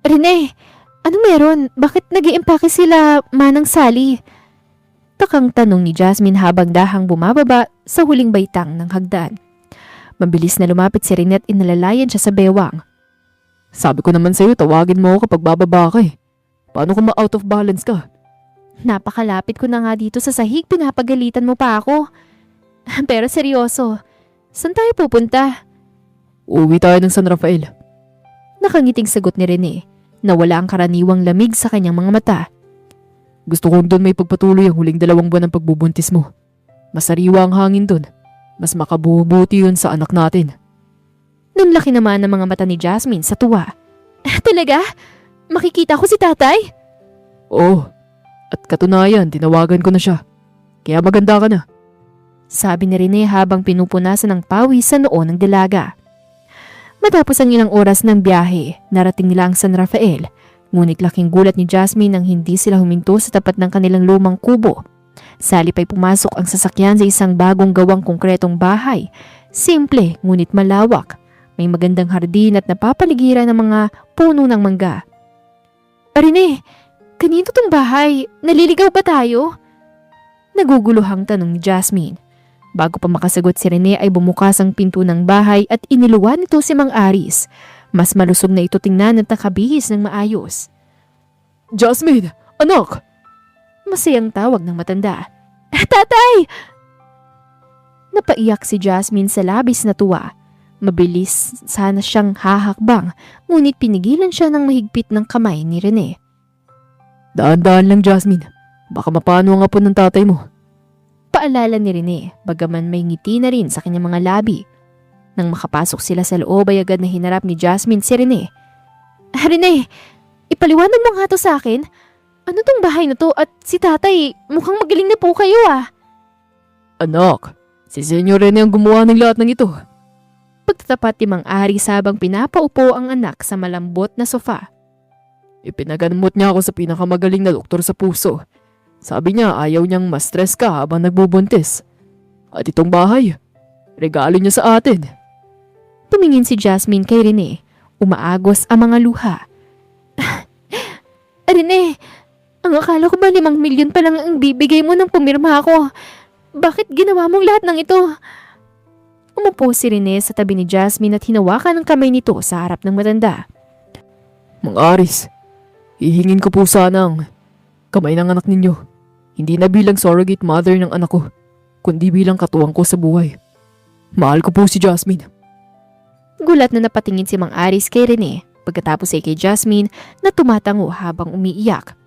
Rene, ano meron? Bakit nag-iimpake sila Manang Sally? Takang tanong ni Jasmine habang dahang bumababa sa huling baitang ng hagdan. Mabilis na lumapit si Rene at inalalayan siya sa bewang. Sabi ko naman sa'yo, tawagin mo ako kapag bababa ka eh. Paano kung ma-out of balance ka? Napakalapit ko na nga dito sa sahig, pinapagalitan mo pa ako. Pero seryoso, saan tayo pupunta? Uuwi tayo ng San Rafael. Nakangiting sagot ni Rene na wala ang karaniwang lamig sa kanyang mga mata. Gusto kong doon may pagpatuloy ang huling 2 buwan ng pagbubuntis mo. Masariwa ang hangin doon. Mas makabubuti yun sa anak natin. Nanlaki naman ang mga mata ni Jasmine sa tuwa. Talaga? Makikita ko si tatay? Oo. At katunayan, tinawagan ko na siya. Kaya maganda ka na. Sabi ni Rene habang pinupunasan ng pawis sa noo ng dalaga. Matapos ang ilang oras ng biyahe, narating nila ang San Rafael. Ngunit laking gulat ni Jasmine nang hindi sila huminto sa tapat ng kanilang lumang kubo. Sa halip ay pumasok ang sasakyan sa isang bagong gawang konkretong bahay. Simple ngunit malawak. May magandang hardin at napapaligiran ng mga puno ng mangga. Rene, kanino tong bahay? Naliligaw ba tayo? Naguguluhang tanong ni Jasmine. Bago pa makasagot si Rene ay bumukas ang pinto ng bahay at iniluwan nito si Mang Aris. Mas malusog na ito tingnan at nakabihis ng maayos. Jasmine! Anak! Masayang tawag ng matanda. Tatay! Napaiyak si Jasmine sa labis na tuwa. Mabilis sana siyang hahakbang, ngunit pinigilan siya ng mahigpit ng kamay ni Rene. Daan-daan lang, Jasmine. Baka mapano ang apo ng tatay mo. Paalala ni Rene, bagaman may ngiti na rin sa kanyang mga labi. Nang makapasok sila sa loob ay agad na hinarap ni Jasmine si Rene. Rene, ipaliwanag mo nga to sa akin. Ano tong bahay na to at si tatay, mukhang magaling na po kayo ah. Anak, si Senyor Rene ang gumawa ng lahat ng ito. Pagtatapat ni Mang Aris habang pinapaupo ang anak sa malambot na sofa. Ipinagamot niya ako sa pinakamagaling na doktor sa puso. Sabi niya ayaw niyang ma-stress ka habang nagbubuntis. At itong bahay, regalo niya sa atin. Tumingin si Jasmine kay Rene. Umaagos ang mga luha. Rene, ang akala ko ba 5 milyon pa lang ang bibigay mo nang pumirma ako? Bakit ginawa mong lahat ng ito? Umupo si Rene sa tabi ni Jasmine at hinawakan ang kamay nito sa harap ng matanda. Mang Aris, hihingin ko po sana ang kamay ng anak ninyo. Hindi na bilang surrogate mother ng anak ko, kundi bilang katuwang ko sa buhay. Mahal ko po si Jasmine. Gulat na napatingin si Mang Aris kay Rene, pagkatapos ay kay Jasmine na tumatango habang umiiyak.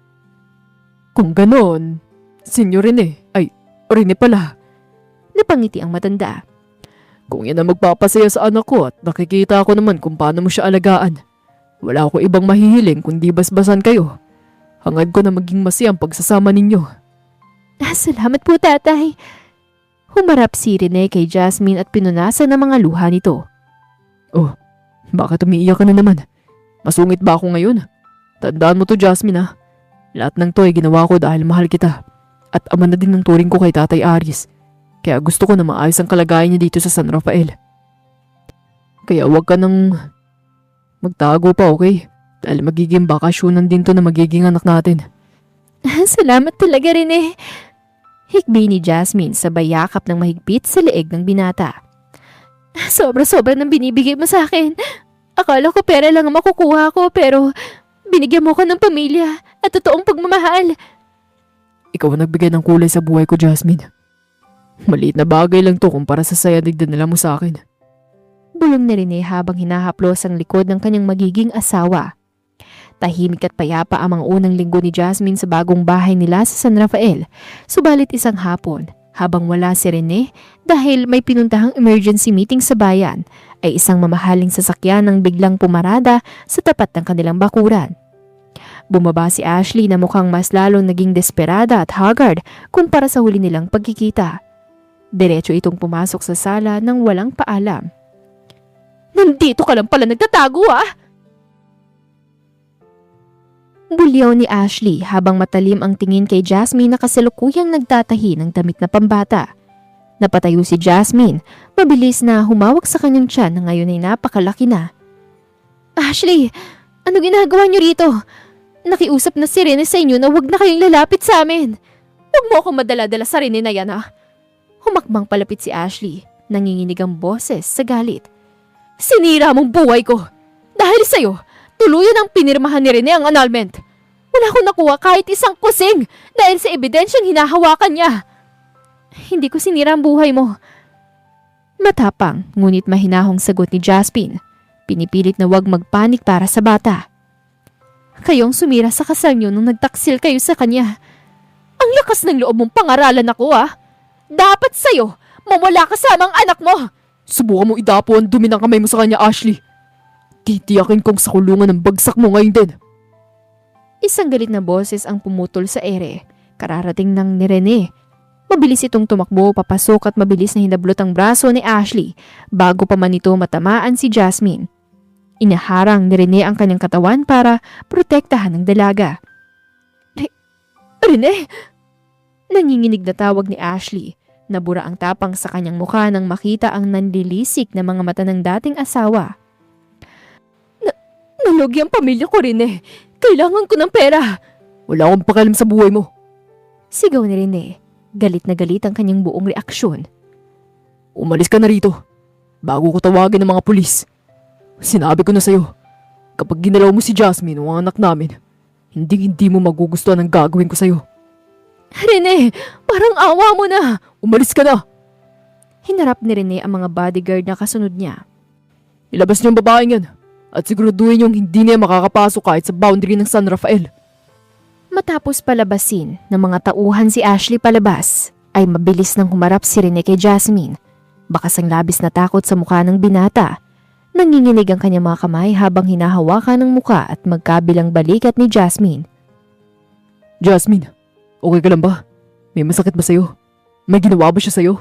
Kung ganon, Senyor Rene, ay, Rene pala. Napangiti ang matanda. Kung yan ang magpapasaya sa anak ko at nakikita ko naman kung paano mo siya alagaan. Wala ako ibang mahihiling kundi basbasan kayo. Hangad ko na maging masayang pagsasama ninyo. Salamat po tatay. Humarap si Rene kay Jasmine at pinunasan ang mga luha nito. Oh, bakit umiiyak ka na naman? Masungit ba ako ngayon? Tandaan mo to, Jasmine ha. Lahat ng to ay ginawa ko dahil mahal kita. At ama na din ng turing ko kay Tatay Aris. Kaya gusto ko na maayos ang kalagayan niya dito sa San Rafael. Kaya huwag ka nang magtago pa, okay? Dahil magiging bakasyonan din to na magiging anak natin. Salamat talaga Rene. Hikbi ni Jasmine sabay yakap ng mahigpit sa leeg ng binata. Sobra-sobra nang binibigay mo sa akin. Akala ko pera lang ang makukuha ko pero binigyan mo ko ng pamilya at totoong pagmamahal. Ikaw ang nagbigay ng kulay sa buhay ko, Jasmine. Maliit na bagay lang to kumpara sa saya na dinala mo sa akin. Bulong ni Rene habang hinahaplos ang likod ng kanyang magiging asawa. Tahimik at payapa ang mga unang linggo ni Jasmine sa bagong bahay nila sa San Rafael. Subalit isang hapon, habang wala si Rene dahil may pinuntahang emergency meeting sa bayan, ay isang mamahaling sasakyan ang biglang pumarada sa tapat ng kanilang bakuran. Bumaba si Ashley na mukhang mas lalong naging desperada at haggard kumpara sa huli nilang pagkikita. Diretso itong pumasok sa sala nang walang paalam. Nandito ka lang pala nagtatago ah! Bulyaw ni Ashley habang matalim ang tingin kay Jasmine na kasalukuyang nagtatahi ng damit na pambata. Napatayo si Jasmine, mabilis na humawak sa kanyang tiyan na ngayon ay napakalaki na. Ashley, ano ginagawa niyo rito? Nakiusap na si Rene sa inyo na huwag na kayong lalapit sa amin. Huwag mo akong madala-dala sa Rene na yan ah. Humakbang palapit si Ashley, nanginginig ang boses sa galit. Sinira mong buhay ko. Dahil sa'yo, tuluyan ang pinirmahan ni Rene ang annulment. Wala akong nakuha kahit isang kusing dahil sa ebidensyang hinahawakan niya. Hindi ko sinira ang buhay mo. Matapang, ngunit mahinahong sagot ni Jasmine. Pinipilit na huwag magpanik para sa bata. Kayong sumira sa kasal niyo nung nagtaksil kayo sa kanya. Ang lakas ng loob mong pangaralan ako ah. Dapat sa'yo, mawala kasama ang anak mo. Subukan mo idapo ang dumi ng kamay mo sa kanya, Ashley. Titiyakin kong sa kulungan ng bagsak mo ngayon din. Isang galit na boses ang pumutol sa ere. Kararating ng ni Rene. Mabilis itong tumakbo, papasok at mabilis na hinablot ang braso ni Ashley bago pa man ito matamaan si Jasmine. Inaharang ni Rene ang kanyang katawan para protektahan ng dalaga. Rene! Nanginginig na tawag ni Ashley. Nabura ang tapang sa kanyang mukha nang makita ang nanlilisik na mga mata ng dating asawa. Nalugi ang pamilya ko, Rene. Kailangan ko ng pera. Wala akong pakialam sa buhay mo. Sigaw ni Rene. Galit na galit ang kanyang buong reaksyon. Umalis ka na rito. Bago ko tawagin ng mga pulis. Sinabi ko na sa'yo, kapag ginalaw mo si Jasmine o ang anak namin, hindi mo magugustuhan ang gagawin ko sa'yo. Rene, parang awa mo na! Umalis ka na! Hinarap ni Rene ang mga bodyguard na kasunod niya. Ilabas niyo ang babaeng yan at siguraduhin niyong hindi niya makakapasok kahit sa boundary ng San Rafael. Matapos palabasin ng mga tauhan si Ashley palabas, ay mabilis nang humarap si Rene kay Jasmine. Bakas ang labis na takot sa mukha ng binata. Nanginginig ang kanyang mga kamay habang hinahawakan ng muka at magkabilang balikat ni Jasmine. Jasmine, okay ka lang ba? May masakit ba sa'yo? May ginawa ba siya sa'yo?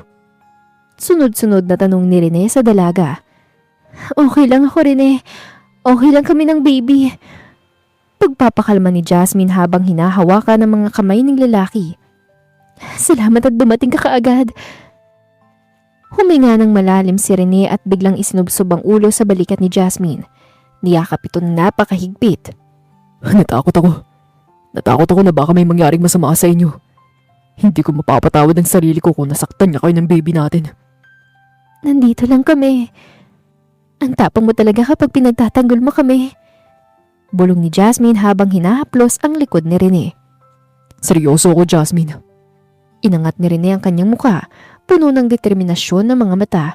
Sunod-sunod na tanong ni Rene sa dalaga. Okay lang ako, Rene. Okay lang kami ng baby. Pagpapakalma ni Jasmine habang hinahawakan ng mga kamay ng lalaki. Salamat at dumating ka kaagad. Huminga ng malalim si Rene at biglang isinubsob ang ulo sa balikat ni Jasmine. Niyakap ito napakahigpit. Natakot ako. Natakot ako na baka may mangyaring masama sa inyo. Hindi ko mapapatawad ang sarili ko kung nasaktan niya kayo ng baby natin. Nandito lang kami. Ang tapang mo talaga kapag pinagtatanggol mo kami. Bulong ni Jasmine habang hinahaplos ang likod ni Rene. Seryoso ako, Jasmine. Inangat ni Rene ang kanyang muka, puno ng determinasyon ng mga mata.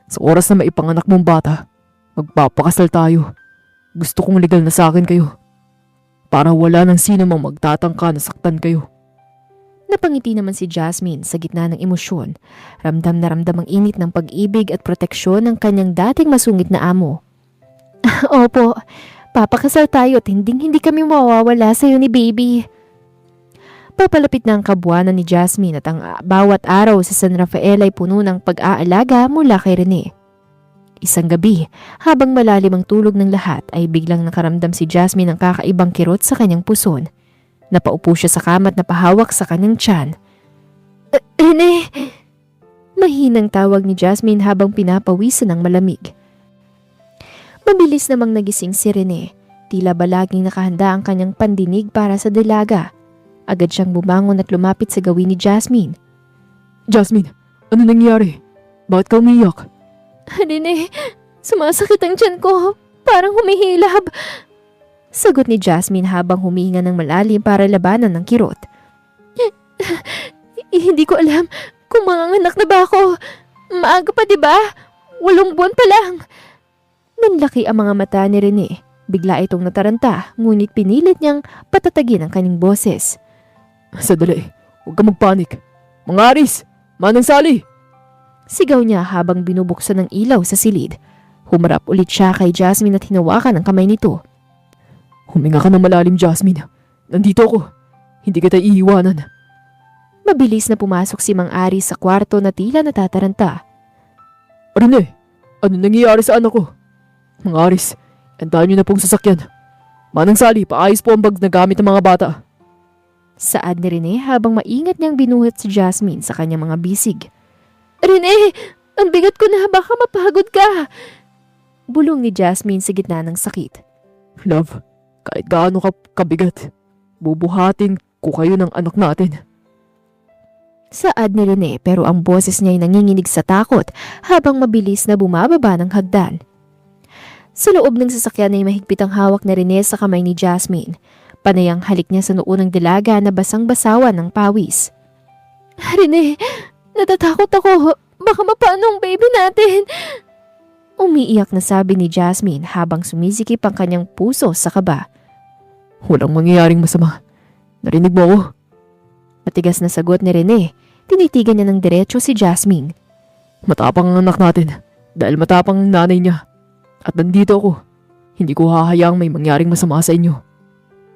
Sa oras na maipanganak mong bata, magpapakasal tayo. Gusto kong legal na sa akin kayo. Para wala nang sino mang magtatangka na saktan kayo. Napangiti naman si Jasmine sa gitna ng emosyon. Ramdam na ramdam ang init ng pag-ibig at proteksyon ng kanyang dating masungit na amo. Opo, papakasal tayo at hindi kami mawawala sa iyo ni baby. Papalapit na ang kabuwanan ni Jasmine at ang bawat araw sa San Rafael ay puno ng pag-aalaga mula kay Rene. Isang gabi, habang malalim ang tulog ng lahat ay biglang nakaramdam si Jasmine ng kakaibang kirot sa kanyang puson. Napaupo siya sa kama at napahawak sa kanyang tiyan. Rene! Mahinang tawag ni Jasmine habang pinapawisan ng malamig. Mabilis namang nagising si Rene. Tila ba laging nakahanda ang kanyang pandinig para sa dalaga. Agad siyang bumangon at lumapit sa gawin ni Jasmine. Jasmine, ano nangyari? Bakit ka umiyak? Rene, sumasakit ang tiyan ko. Parang humihilab. Sagot ni Jasmine habang humihinga ng malalim para labanan ng kirot. Hindi ko alam kung manganganak na ba ako. Maaga pa, 'di ba? 8 buwan pa lang. Nanlaki ang mga mata ni Rene. Bigla itong nataranta, ngunit pinilit niyang patatagin ang kanyang boses. Sadali, huwag ka magpanik. Mga Aris, Manang Sally! Sigaw niya habang binubuksan ng ilaw sa silid. Humarap ulit siya kay Jasmine at hinawakan ang kamay nito. Huminga ka ng malalim, Jasmine. Nandito ako. Hindi kita iiwanan. Mabilis na pumasok si Mang Aris sa kwarto na tila natataranta. Rene, ano nangyayari sa anak ko? Mang Aris, antahan niyo na pong sasakyan. Manang Sally, paayos po ang bag na gamit ng mga bata. Saad ni Rene habang maingat niyang binuhat si Jasmine sa kanyang mga bisig. Rene, ang bigat ko na, baka mapagod ka. Bulong ni Jasmine sa gitna ng sakit. Love, kahit gaano ka kabigat, bubuhatin ko kayo ng anak natin. Saad ni Rene pero ang boses niya ay nanginginig sa takot habang mabilis na bumababa ng hagdan. Sa loob ng sasakyan ay mahigpit ang hawak ni Rene sa kamay ni Jasmine. Panay ang halik niya sa noo ng dalaga na basang-basawan ng pawis. Rene, natatakot ako. Baka mapano ang baby natin. Umiiyak na sabi ni Jasmine habang sumisikip ang kanyang puso sa kaba. Walang mangyayaring masama. Narinig mo ako? Matigas na sagot ni Rene. Tinitigan niya ng diretso si Jasmine. Matapang ang anak natin dahil matapang ang nanay niya. At nandito ako. Hindi ko hahayaang may mangyaring masama sa inyo.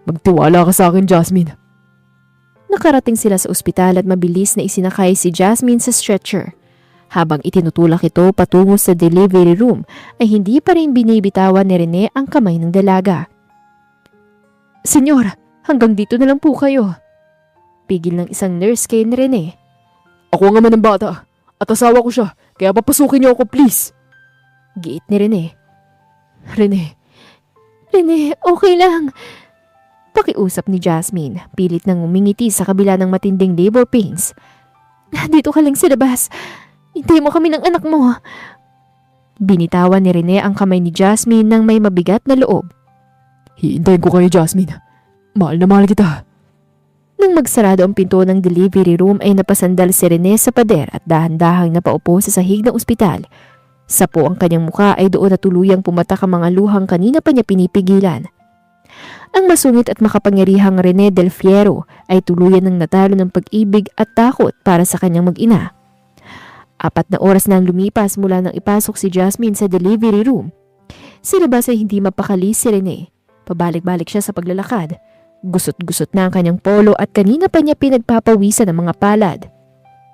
Magtiwala ka sa akin, Jasmine. Nakarating sila sa ospital at mabilis na isinakay si Jasmine sa stretcher. Habang itinutulak ito patungo sa delivery room ay hindi pa rin binibitawan ni Rene ang kamay ng dalaga. Senyor, hanggang dito na lang po kayo. Pigil ng isang nurse kay Rene. Ako ang ama ng bata at asawa ko siya kaya papasukin niyo ako, please. Giit ni Rene. Rene, Okay lang. Pakiusap ni Jasmine, pilit nang umingiti sa kabila ng matinding labor pains. Dito ka lang sa labas. Hintay mo kami ng anak mo. Binitawan ni Rene ang kamay ni Jasmine nang may mabigat na loob. Hiintayin ko kayo, Jasmine. Mahal na mahal kita. Nang magsarado ang pinto ng delivery room ay napasandal si Rene sa pader at dahan-dahang napaupo sa sahig ng ospital. Sapo ang kanyang muka ay doon na tuluyang pumatak ang mga luhang kanina pa niya pinipigilan. Ang masungit at makapangyarihang Rene Del Fiero ay tuluyan ng natalo ng pag-ibig at takot para sa kanyang mag-ina. 4 na oras na ang lumipas mula nang ipasok si Jasmine sa delivery room. Sa labas ay hindi mapakali si Rene. Pabalik-balik siya sa paglalakad. Gusot-gusot na ang kanyang polo at kanina pa niya pinagpapawisan ng mga palad.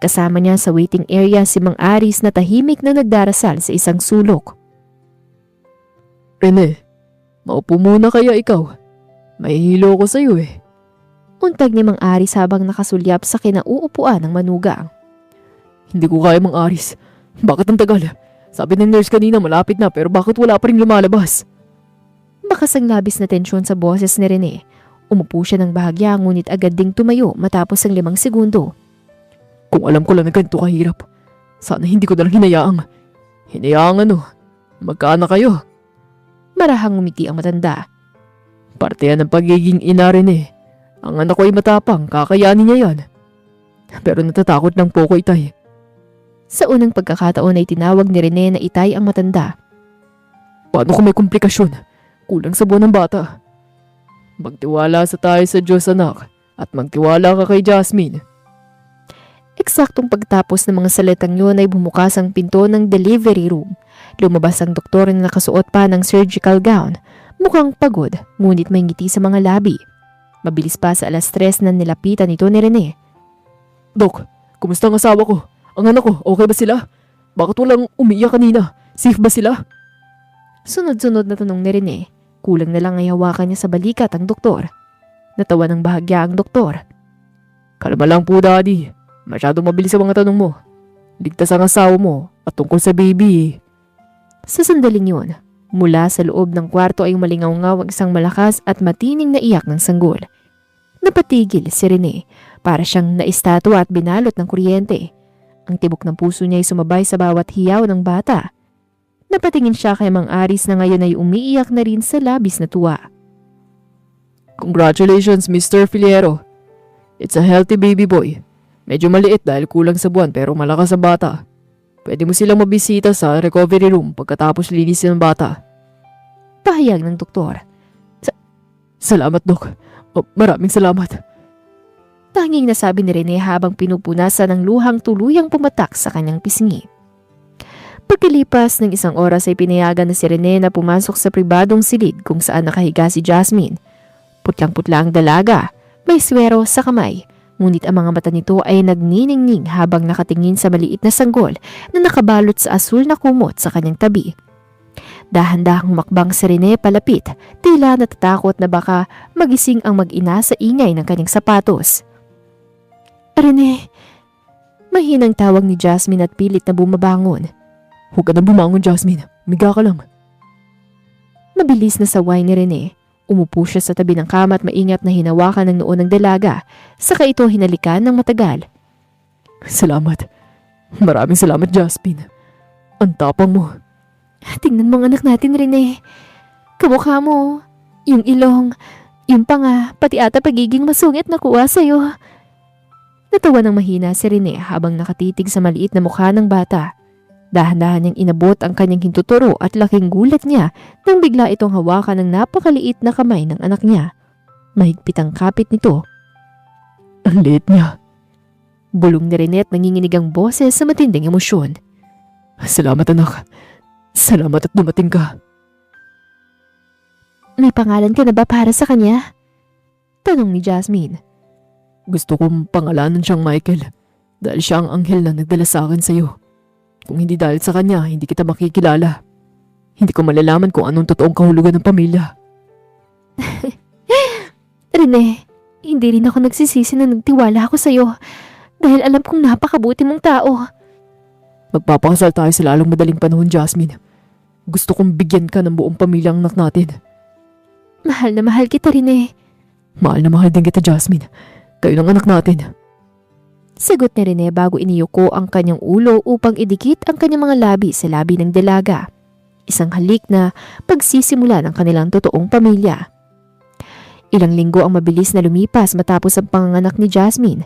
Kasama niya sa waiting area si Mang Aris na tahimik na nagdarasal sa isang sulok. Rene, maupo muna kaya ikaw. May hilo ko sa'yo eh. Untag ni Mang Aris habang nakasulyap sa kinauupuan ng manugang. Hindi ko kaya, Mang Aris. Bakit ang tagal? Sabi ng nurse kanina malapit na pero bakit wala pa rin lumalabas? Bakas ang labis na tensyon sa boses ni Rene. Umupo siya ng bahagya ngunit agad ding tumayo matapos ang 5 segundo. Kung alam ko lang na ganito kahirap, sana hindi ko na lang hinayaang. Hinayaang ano? Magkaanak kayo. Marahang umiti ang matanda. Parte yan ng pagiging ina rin eh. Ang anak ko ay matapang, kakayanin niya yan. Pero natatakot lang po ko, itay. Sa unang pagkakataon ay tinawag ni Rene na itay ang matanda. Paano kung may komplikasyon? Kulang sa buwan ng bata. Magtiwala sa tayo sa Diyos, anak. At magtiwala ka kay Jasmine. Eksaktong pagtapos ng mga salitang yun ay bumukas ang pinto ng delivery room. Lumabas ang doktor na nakasuot pa ng surgical gown. Mukhang pagod, ngunit may ngiti sa mga labi. Mabilis pa sa 3:00 na nilapitan ito ni Rene. Dok, kumusta ang asawa ko? Ang anak ko, okay ba sila? Bakit walang umiiyak kanina? Safe ba sila? Sunod-sunod na tanong ni Rene. Kulang na lang ay hawakan niya sa balikat ang doktor. Natawa ng bahagya ang doktor. Kalma lang po, Daddy. Masyadong mabilis ang mga tanong mo. Ligtas ang asawa mo at tungkol sa baby. Sa sandaling yun, mula sa loob ng kwarto ay malingaw-ngaw ang isang malakas at matining na iyak ng sanggol. Napatigil si Rene para siyang naistatwa at binalot ng kuryente. Ang tibok ng puso niya ay sumabay sa bawat hiyaw ng bata. Napatingin siya kay Mang Aris na ngayon ay umiiyak na rin sa labis na tuwa. Congratulations, Mr. Filiero. It's a healthy baby boy. Medyo maliit dahil kulang sa buwan pero malakas sa bata. Pwede mo silang mabisita sa recovery room pagkatapos linisin ng bata. Pahayag ng doktor. Salamat, Dok. Maraming salamat. Tanging nasabi ni Rene habang pinupunasan ng luhang tuluyang pumatak sa kanyang pisngi. Pagkalipas ng 1 oras ay pinayagan na si Rene na pumasok sa pribadong silid kung saan nakahiga si Jasmine. Putlang-putla ang dalaga, may swero sa kamay. Ngunit ang mga mata nito ay nagniningning habang nakatingin sa maliit na sanggol na nakabalot sa asul na kumot sa kanyang tabi. Dahan-dahang makbang si Rene palapit, tila natatakot na baka magising ang mag-ina sa ingay ng kanyang sapatos. Rene, mahinang tawag ni Jasmine at pilit na bumabangon. Huwag ka na bumangon, Jasmine. Miga ka lang. Mabilis na saway ni Rene. Umupo siya sa tabi ng kama at maingat na hinawakan ng noo ng dalaga. Saka ito hinalikan ng matagal. Salamat. Maraming salamat, Jasmine. Ang tapang mo. Tingnan mo ang anak natin, Rene. Kamukha mo. Yung ilong. Yung panga. Pati ata pagiging masungit na kuha sa'yo. Natawa ng mahina si Rene habang nakatitig sa maliit na mukha ng bata. Dahan-dahan niyang inabot ang kanyang hintuturo at laking gulat niya nang bigla itong hawakan ng napakaliit na kamay ng anak niya. Mahigpit ang kapit nito. Ang liit niya. Bulong ni Rene at nanginginig ang boses sa matinding emosyon. Salamat, anak. Salamat at dumating ka. May pangalan ka na ba para sa kanya? Tanong ni Jasmine. Gusto kong pangalanan siyang Michael dahil siya ang anghel na nagdala sa akin sa'yo. Kung hindi dahil sa kanya, hindi kita makikilala. Hindi ko malalaman kung anong totoong kahulugan ng pamilya. Rene, hindi rin ako nagsisisi na nagtiwala ako sa'yo dahil alam kong napakabuti mong tao. Magpapakasal tayo sa lalong madaling panahon, Jasmine. Gusto kong bigyan ka ng buong pamilyang anak natin. Mahal na mahal kita, Rene. Mahal na mahal din kita, Jasmine. Kayo ng anak natin. Sagot ni Rene bago iniyuko ang kanyang ulo upang idikit ang kanyang mga labi sa labi ng dalaga. Isang halik na pagsisimula ng kanilang totoong pamilya. Ilang linggo ang mabilis na lumipas matapos ang panganganak ni Jasmine.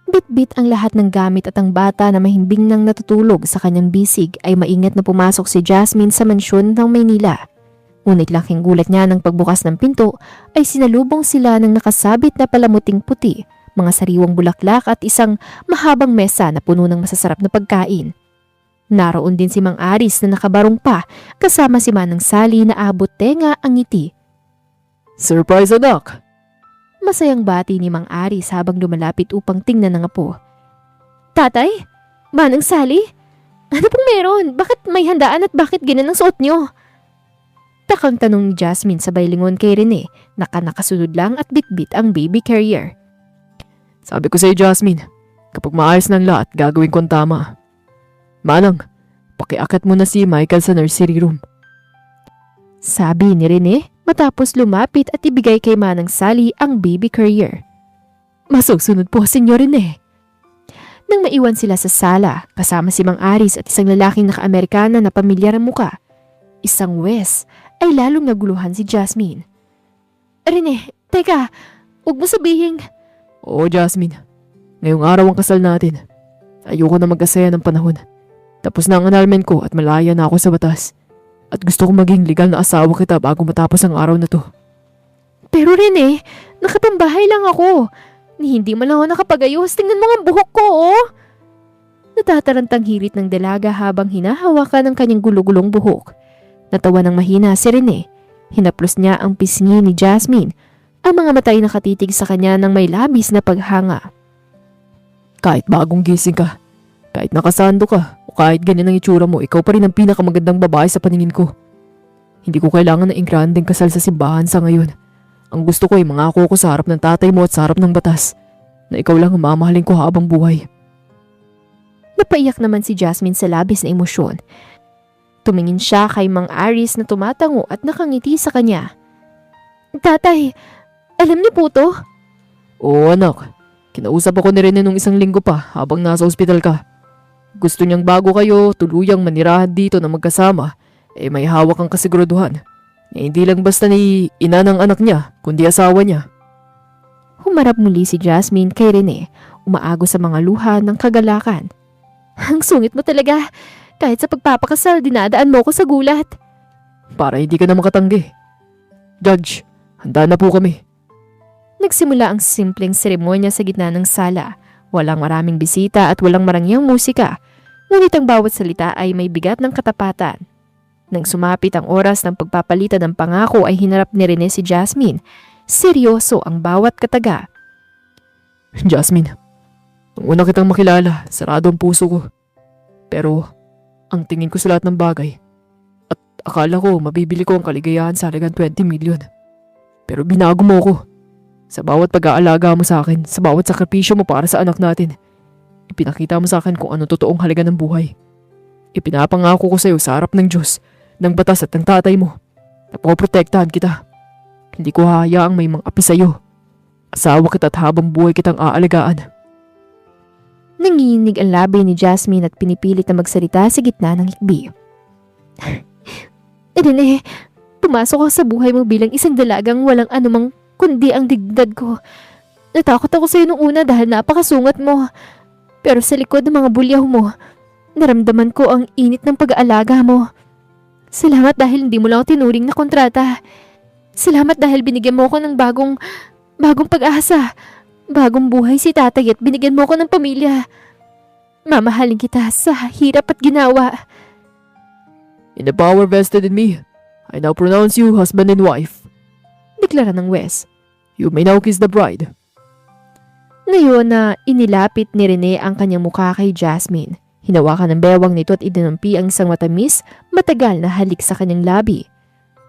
Bit-bit ang lahat ng gamit at ang bata na mahimbing nang natutulog sa kanyang bisig ay maingat na pumasok si Jasmine sa mansyon ng Maynila. Ngunit laking gulat niya nang pagbukas ng pinto ay sinalubong sila ng nakasabit na palamuting puti, mga sariwang bulaklak at isang mahabang mesa na puno ng masasarap na pagkain. Naroon din si Mang Aris na nakabarong pa kasama si Manang Sally na abot tenga ang ngiti. Surprise, anak! Masayang bati ni Mang Aris habang lumalapit upang tingnan ng apo. Tatay? Manang Sally? Ano pong meron? Bakit may handaan at bakit ganyan ang suot niyo? Takang tanong ni Jasmine sabay lingon kay Rene na nakasunod lang at bitbit ang baby carrier. Sabi ko sa'yo, Jasmine, kapag maayos ng lahat, gagawin ko ang tama. Manang, pakiakyat mo na si Michael sa nursery room. Sabi ni Rene matapos lumapit at ibigay kay Manang Sally ang baby carrier. Masusunod po, Senyor Rene. Nang maiwan sila sa sala, kasama si Mang Aris at isang lalaking naka-Amerikana na pamilyar ang muka, isang Wes, ay lalong naguluhan si Jasmine. Rene, teka, huwag mo sabihin. Oo, Jasmine. Ngayong araw ang kasal natin. Ayoko na mag-asaya ng panahon. Tapos na ang annulment ko at malaya na ako sa batas. At gusto kong maging legal na asawa kita bago matapos ang araw na to. Pero Rene, nakatambahay lang ako. Ni hindi man lang ako nakapagayos. Tingnan mo ang buhok ko, oh. Natatarantang hirit ng dalaga habang hinahawakan ng kanyang gulugulong buhok. Natawa ng mahina si Rene. Hinaplos niya ang pisngi ni Jasmine. Ang mga matay nakatitig sa kanya ng may labis na paghanga. Kahit bagong gising ka, kahit nakasando ka, o kahit ganyan ang itsura mo, ikaw pa rin ang pinakamagandang babae sa paningin ko. Hindi ko kailangan ng ingrandeng kasal sa simbahan sa ngayon. Ang gusto ko ay mangako ko sa harap ng tatay mo at sa harap ng batas na ikaw lang ang mamahalin ko habang buhay. Napaiyak naman si Jasmine sa labis na emosyon. Tumingin siya kay Mang Aris na tumatango at nakangiti sa kanya. Tatay, alam niyo po to? Oo, anak. Kinausap ako ni Rene nung isang linggo pa habang nasa ospital ka. Gusto niyang bago kayo tuluyang manirahan dito na magkasama, may hawak ang kasiguraduhan. Hindi lang basta ni ina ng anak niya, kundi asawa niya. Humarap muli si Jasmine kay Rene, umaago sa mga luha ng kagalakan. Ang sungit mo talaga. Kahit sa pagpapakasal, dinadaan mo ko sa gulat. Para hindi ka na makatanggi. Judge, handa na po kami. Nagsimula ang simpleng seremonya sa gitna ng sala. Walang maraming bisita at walang marangyang musika. Ngunit ang bawat salita ay may bigat ng katapatan. Nang sumapit ang oras ng pagpapalitan ng pangako ay hinarap ni Rene si Jasmine. Seryoso ang bawat kataga. Jasmine, nung una kitang makilala, sarado ang puso ko. Pero ang tingin ko sa lahat ng bagay at akala ko mabibili ko ang kaligayahan sa halagang 20 million. Pero binago mo ko. Sa bawat pag-aalaga mo sa akin, sa bawat sakripisyo mo para sa anak natin, ipinakita mo sa akin kung ano totoong halaga ng buhay. Ipinapangako ko sa iyo sa harap ng Diyos, ng batas at ng tatay mo, na poprotektahan kita. Hindi ko hahayaang may mga api sa iyo. Asawa kita at habang buhay kitang aalagaan. Nanginginig ang labi ni Jasmine at pinipilit na magsalita sa gitna ng hikbi. Rene, pumasok ka sa buhay mo bilang isang dalagang walang anumang kundi ang dignidad ko. Natakot ako sa iyo nung una dahil napakasungat mo. Pero sa likod ng mga bulyaw mo, naramdaman ko ang init ng pag-aalaga mo. Salamat dahil hindi mo lang ako tinuring na kontrata. Salamat dahil binigyan mo ako ng bagong pag-asa. Bagong buhay si tatay at binigyan mo ko ng pamilya. Mamahalin kita sa hirap at ginawa. In the power vested in me, I now pronounce you husband and wife. Deklara ng Wes. You may now kiss the bride. Ngayon na inilapit ni Rene ang kanyang mukha kay Jasmine. Hinawakan ng bewang nito at idinampi ang isang matamis, matagal na halik sa kanyang labi.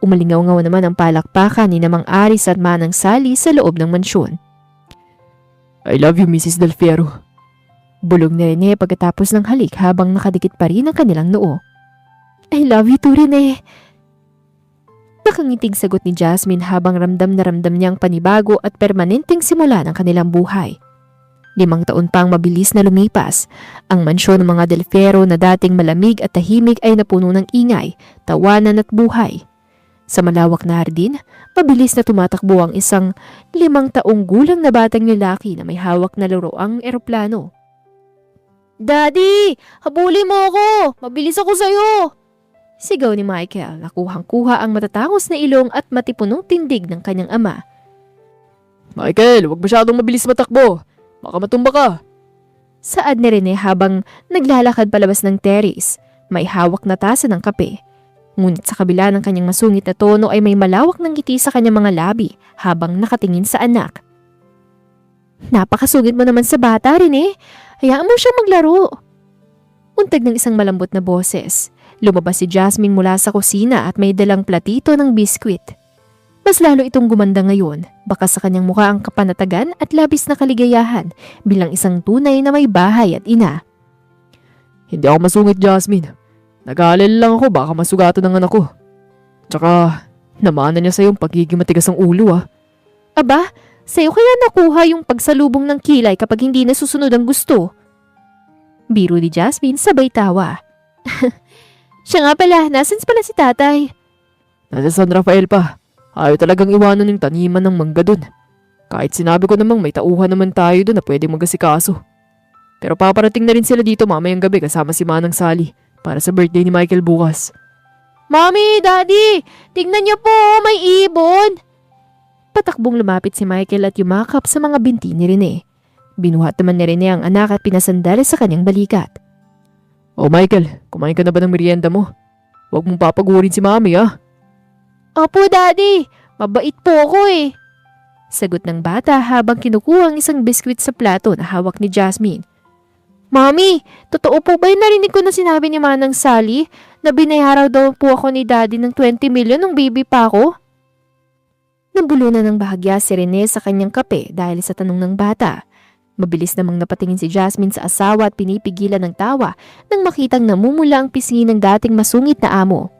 Umalingaw-ngaw naman ang palakpakan ni Mang Aris at Manang Sally sa loob ng mansyon. I love you, Mrs. Del Fierro. Bulong ni Rene pagkatapos ng halik habang nakadikit pa rin ang kanilang noo. I love you too, Rene. Nakangiting sagot ni Jasmine habang ramdam na ramdam niyang panibago at permanenteng simula ng kanilang buhay. 5 taon pang mabilis na lumipas. Ang mansyon ng mga Del Fierro na dating malamig at tahimik ay napuno ng ingay, tawanan at buhay. Sa malawak na hardin, mabilis na tumatakbo ang isang 5 taong gulang na batang lalaki na may hawak na laruang eroplano. "Daddy! Habulin mo ako! Mabilis ako sa'yo!" Sigaw ni Michael na kuhang-kuha ang matatangos na ilong at matipunong tindig ng kanyang ama. Michael, huwag masyadong mabilis matakbo. Baka matumba ka. Saad ni Rene habang naglalakad palabas ng terrace. May hawak na tasa ng kape. Ngunit sa kabila ng kanyang masungit na tono ay may malawak ng ngiti sa kanyang mga labi habang nakatingin sa anak. "Napakasungit mo naman sa bata, Rene. Hayaan mo siyang maglaro." Untag ng isang malambot na boses. Lumabas si Jasmine mula sa kusina at may dalang platito ng biskwit. Mas lalo itong gumanda ngayon, baka sa kanyang mukha ang kapanatagan at labis na kaligayahan bilang isang tunay na may bahay at ina. Hindi ako masungit, Jasmine. Nag-aalala lang ako baka masugatan ng anak ko. Tsaka, namana niya sa'yo yung pagiging matigas ang ulo Aba, sa'yo kaya nakuha yung pagsalubong ng kilay kapag hindi nasusunod ang gusto? Biro ni Jasmine sabay tawa. Siya nga pala, nasan pala si tatay? Nasa San Rafael pa. Ayaw talagang iwanan yung taniman ng mangga dun. Kahit sinabi ko namang may tauhan naman tayo dun na pwede magasikaso. Pero paparating na rin sila dito mamayang gabi kasama si Manang Sally para sa birthday ni Michael bukas. Mommy, Daddy, tingnan niyo po, may ibon! Patakbong lumapit si Michael at yumakap sa mga binti ni Rene. Binuhat naman ni Rene ang anak at pinasandali sa kanyang balikat. Oh Michael, kumain ka na ba ng merienda mo? Huwag mong papagurin si Mami Opo, Daddy. Mabait po ako Sagot ng bata habang kinukuha ang isang biskwit sa plato na hawak ni Jasmine. Mami, totoo po ba yung narinig ko na sinabi ni Manang Sally na binayaraw daw po ako ni Daddy ng 20 million nung baby pa ako? Nabulunan ng bahagya si Rene sa kanyang kape dahil sa tanong ng bata. Mabilis namang napatingin si Jasmine sa asawa at pinipigilan ng tawa nang makitang namumula ang pisngi ng dating masungit na amo.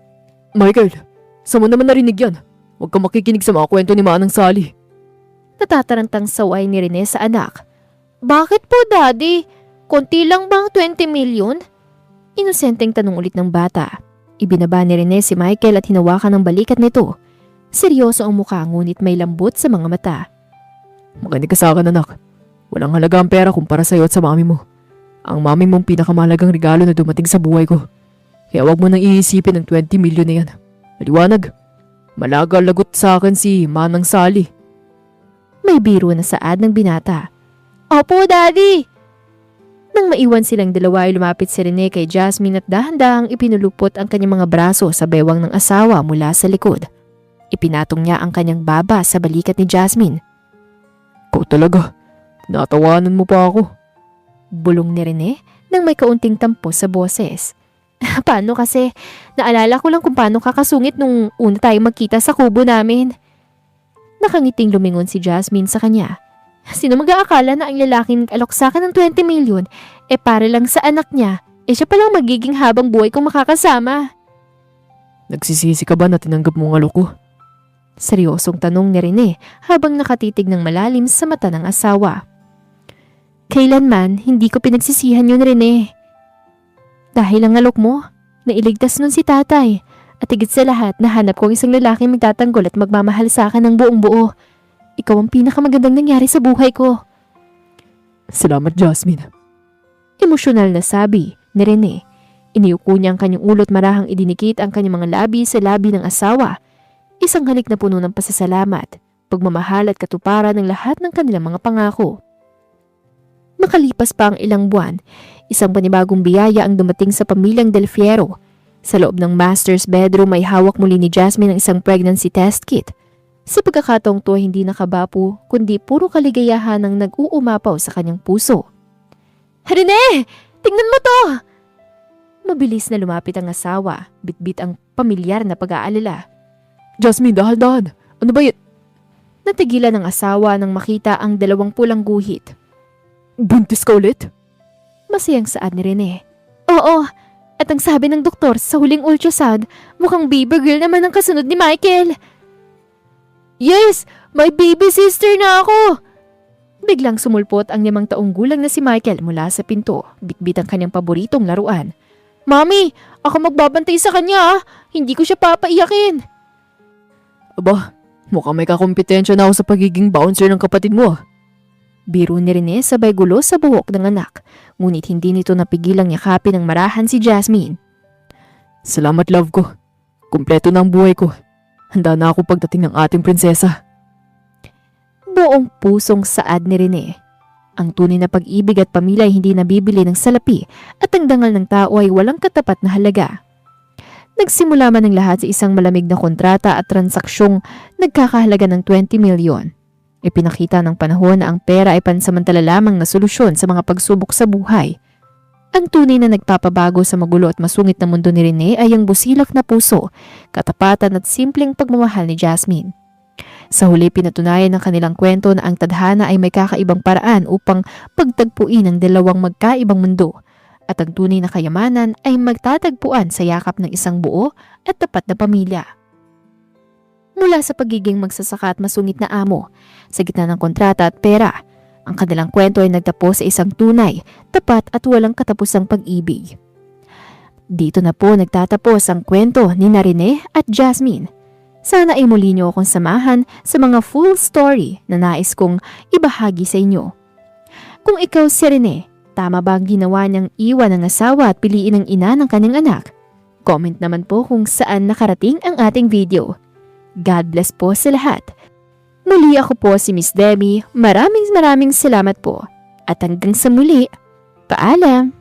Michael, saan mo naman narinig yan? Huwag kang makikinig sa mga kwento ni Manang Sally. Natatarantang saway ni Rene sa anak. Bakit po, Daddy? Konti lang bang 20 million? Inosenteng tanong ulit ng bata. Ibinaba ni Rene si Michael at hinawakan ng balikat nito. Seryoso ang mukha ngunit may lambot sa mga mata. Makinig ka sa akin, anak. Walang halaga ang pera kumpara sa'yo at sa mami mo. Ang mami mong pinakamahalagang regalo na dumating sa buhay ko. Kaya wag mo nang iisipin ang 20 million na yan. Maliwanag. Malaga lagot sa akin si Manang Sally. May biro na saad ng binata. Opo, Daddy! Nang maiwan silang dalawa ay lumapit si Rene kay Jasmine at dahan-dahang ipinulupot ang kanyang mga braso sa bewang ng asawa mula sa likod. Ipinatong niya ang kanyang baba sa balikat ni Jasmine. Ikaw talaga. Natawanan mo pa ako. Bulong ni Rene nang may kaunting tampo sa boses. Paano kasi? Naalala ko lang kung paano kakasungit nung una tayo magkita sa kubo namin. Nakangiting lumingon si Jasmine sa kanya. Sino mag-aakala na ang lalaking nag-alok sa akin ng 20 million para lang sa anak niya? Siya palang magiging habang buhay kong makakasama. Nagsisisi ka ba na tinanggap mo ang alok ko? Seryosong tanong ni Rene habang nakatitig ng malalim sa mata ng asawa. Kailanman hindi ko pinagsisihan yun, Rene. Dahil ang alok mo, nailigtas nun si tatay. At higit sa lahat, nahanap ko ang isang lalaki magtatanggol at magmamahal sa akin ng buong buo. Ikaw ang pinakamagandang nangyari sa buhay ko. Salamat, Jasmine. Emosyonal na sabi ni Rene. Iniuko niya ang kanyang ulot marahang idinikit ang kanyang mga labi sa labi ng asawa. Isang halik na puno ng pasasalamat, pagmamahal at katuparan ng lahat ng kanilang mga pangako. Makalipas pa ang ilang buwan, isang panibagong biyaya ang dumating sa pamilyang Del Fierro. Sa loob ng master's bedroom ay hawak muli ni Jasmine ang isang pregnancy test kit. Sa pagkakataong to hindi nakabapo kundi puro kaligayahan ang nag-uumapaw sa kanyang puso. Rene! Tingnan mo to! Mabilis na lumapit ang asawa, bitbit ang pamilyar na pag-aalala. Jasmine, dahan-dahan. Ano ba yan? Natigilan ng asawa nang makita ang 2 pulang guhit. Buntis ka ulit? Masayang saad ni Rene. Oo, At ang sabi ng doktor sa huling ultrasound, mukhang baby girl naman ang kasunod ni Michael. Yes! May baby sister na ako! Biglang sumulpot ang 5 taong gulang na si Michael mula sa pinto, bitbit ang kanyang paboritong laruan. Mami, ako magbabantay sa kanya ah. Hindi ko siya papaiyakin. Aba, mukhang may kakompetensya na ako sa pagiging bouncer ng kapatid mo ah. Biro ni Rene sabay gulo sa buhok ng anak, ngunit hindi nito napigilang yakapin ng marahan si Jasmine. Salamat love ko. Kumpleto na ang buhay ko. Handa na ako pagdating ng ating prinsesa. Buong pusong saad ni Rene. Ang tunay na pag-ibig at pamilya ay hindi nabibili ng salapi at ang dangal ng tao ay walang katapat na halaga. Nagsimula man ang lahat sa isang malamig na kontrata at transaksyong nagkakahalaga ng 20 milyon. Ipinakita ng panahon na ang pera ay pansamantala lamang na solusyon sa mga pagsubok sa buhay. Ang tunay na nagpapabago sa magulo at masungit na mundo ni Rene ay ang busilak na puso, katapatan at simpleng pagmamahal ni Jasmine. Sa huli pinatunayan ng kanilang kwento na ang tadhana ay may kakaibang paraan upang pagtagpuin ang dalawang magkaibang mundo at ang tunay na kayamanan ay magtatagpuan sa yakap ng isang buo at tapat na pamilya. Mula sa pagiging magsasaka at masungit na amo, sa gitna ng kontrata at pera, ang kanilang kwento ay nagtapos sa isang tunay, tapat at walang katapusang pag-ibig. Dito na po nagtatapos ang kwento ni Rene at Jasmine. Sana ay muli niyo akong samahan sa mga full story na nais kong ibahagi sa inyo. Kung ikaw si Rene, tama ba ang ginawa niyang iwan ang asawa at piliin ang ina ng kanyang anak? Comment naman po kung saan nakarating ang ating video. God bless po sa lahat. Muli ako po si Miss Demi. Maraming salamat po. At hanggang sa muli, paalam!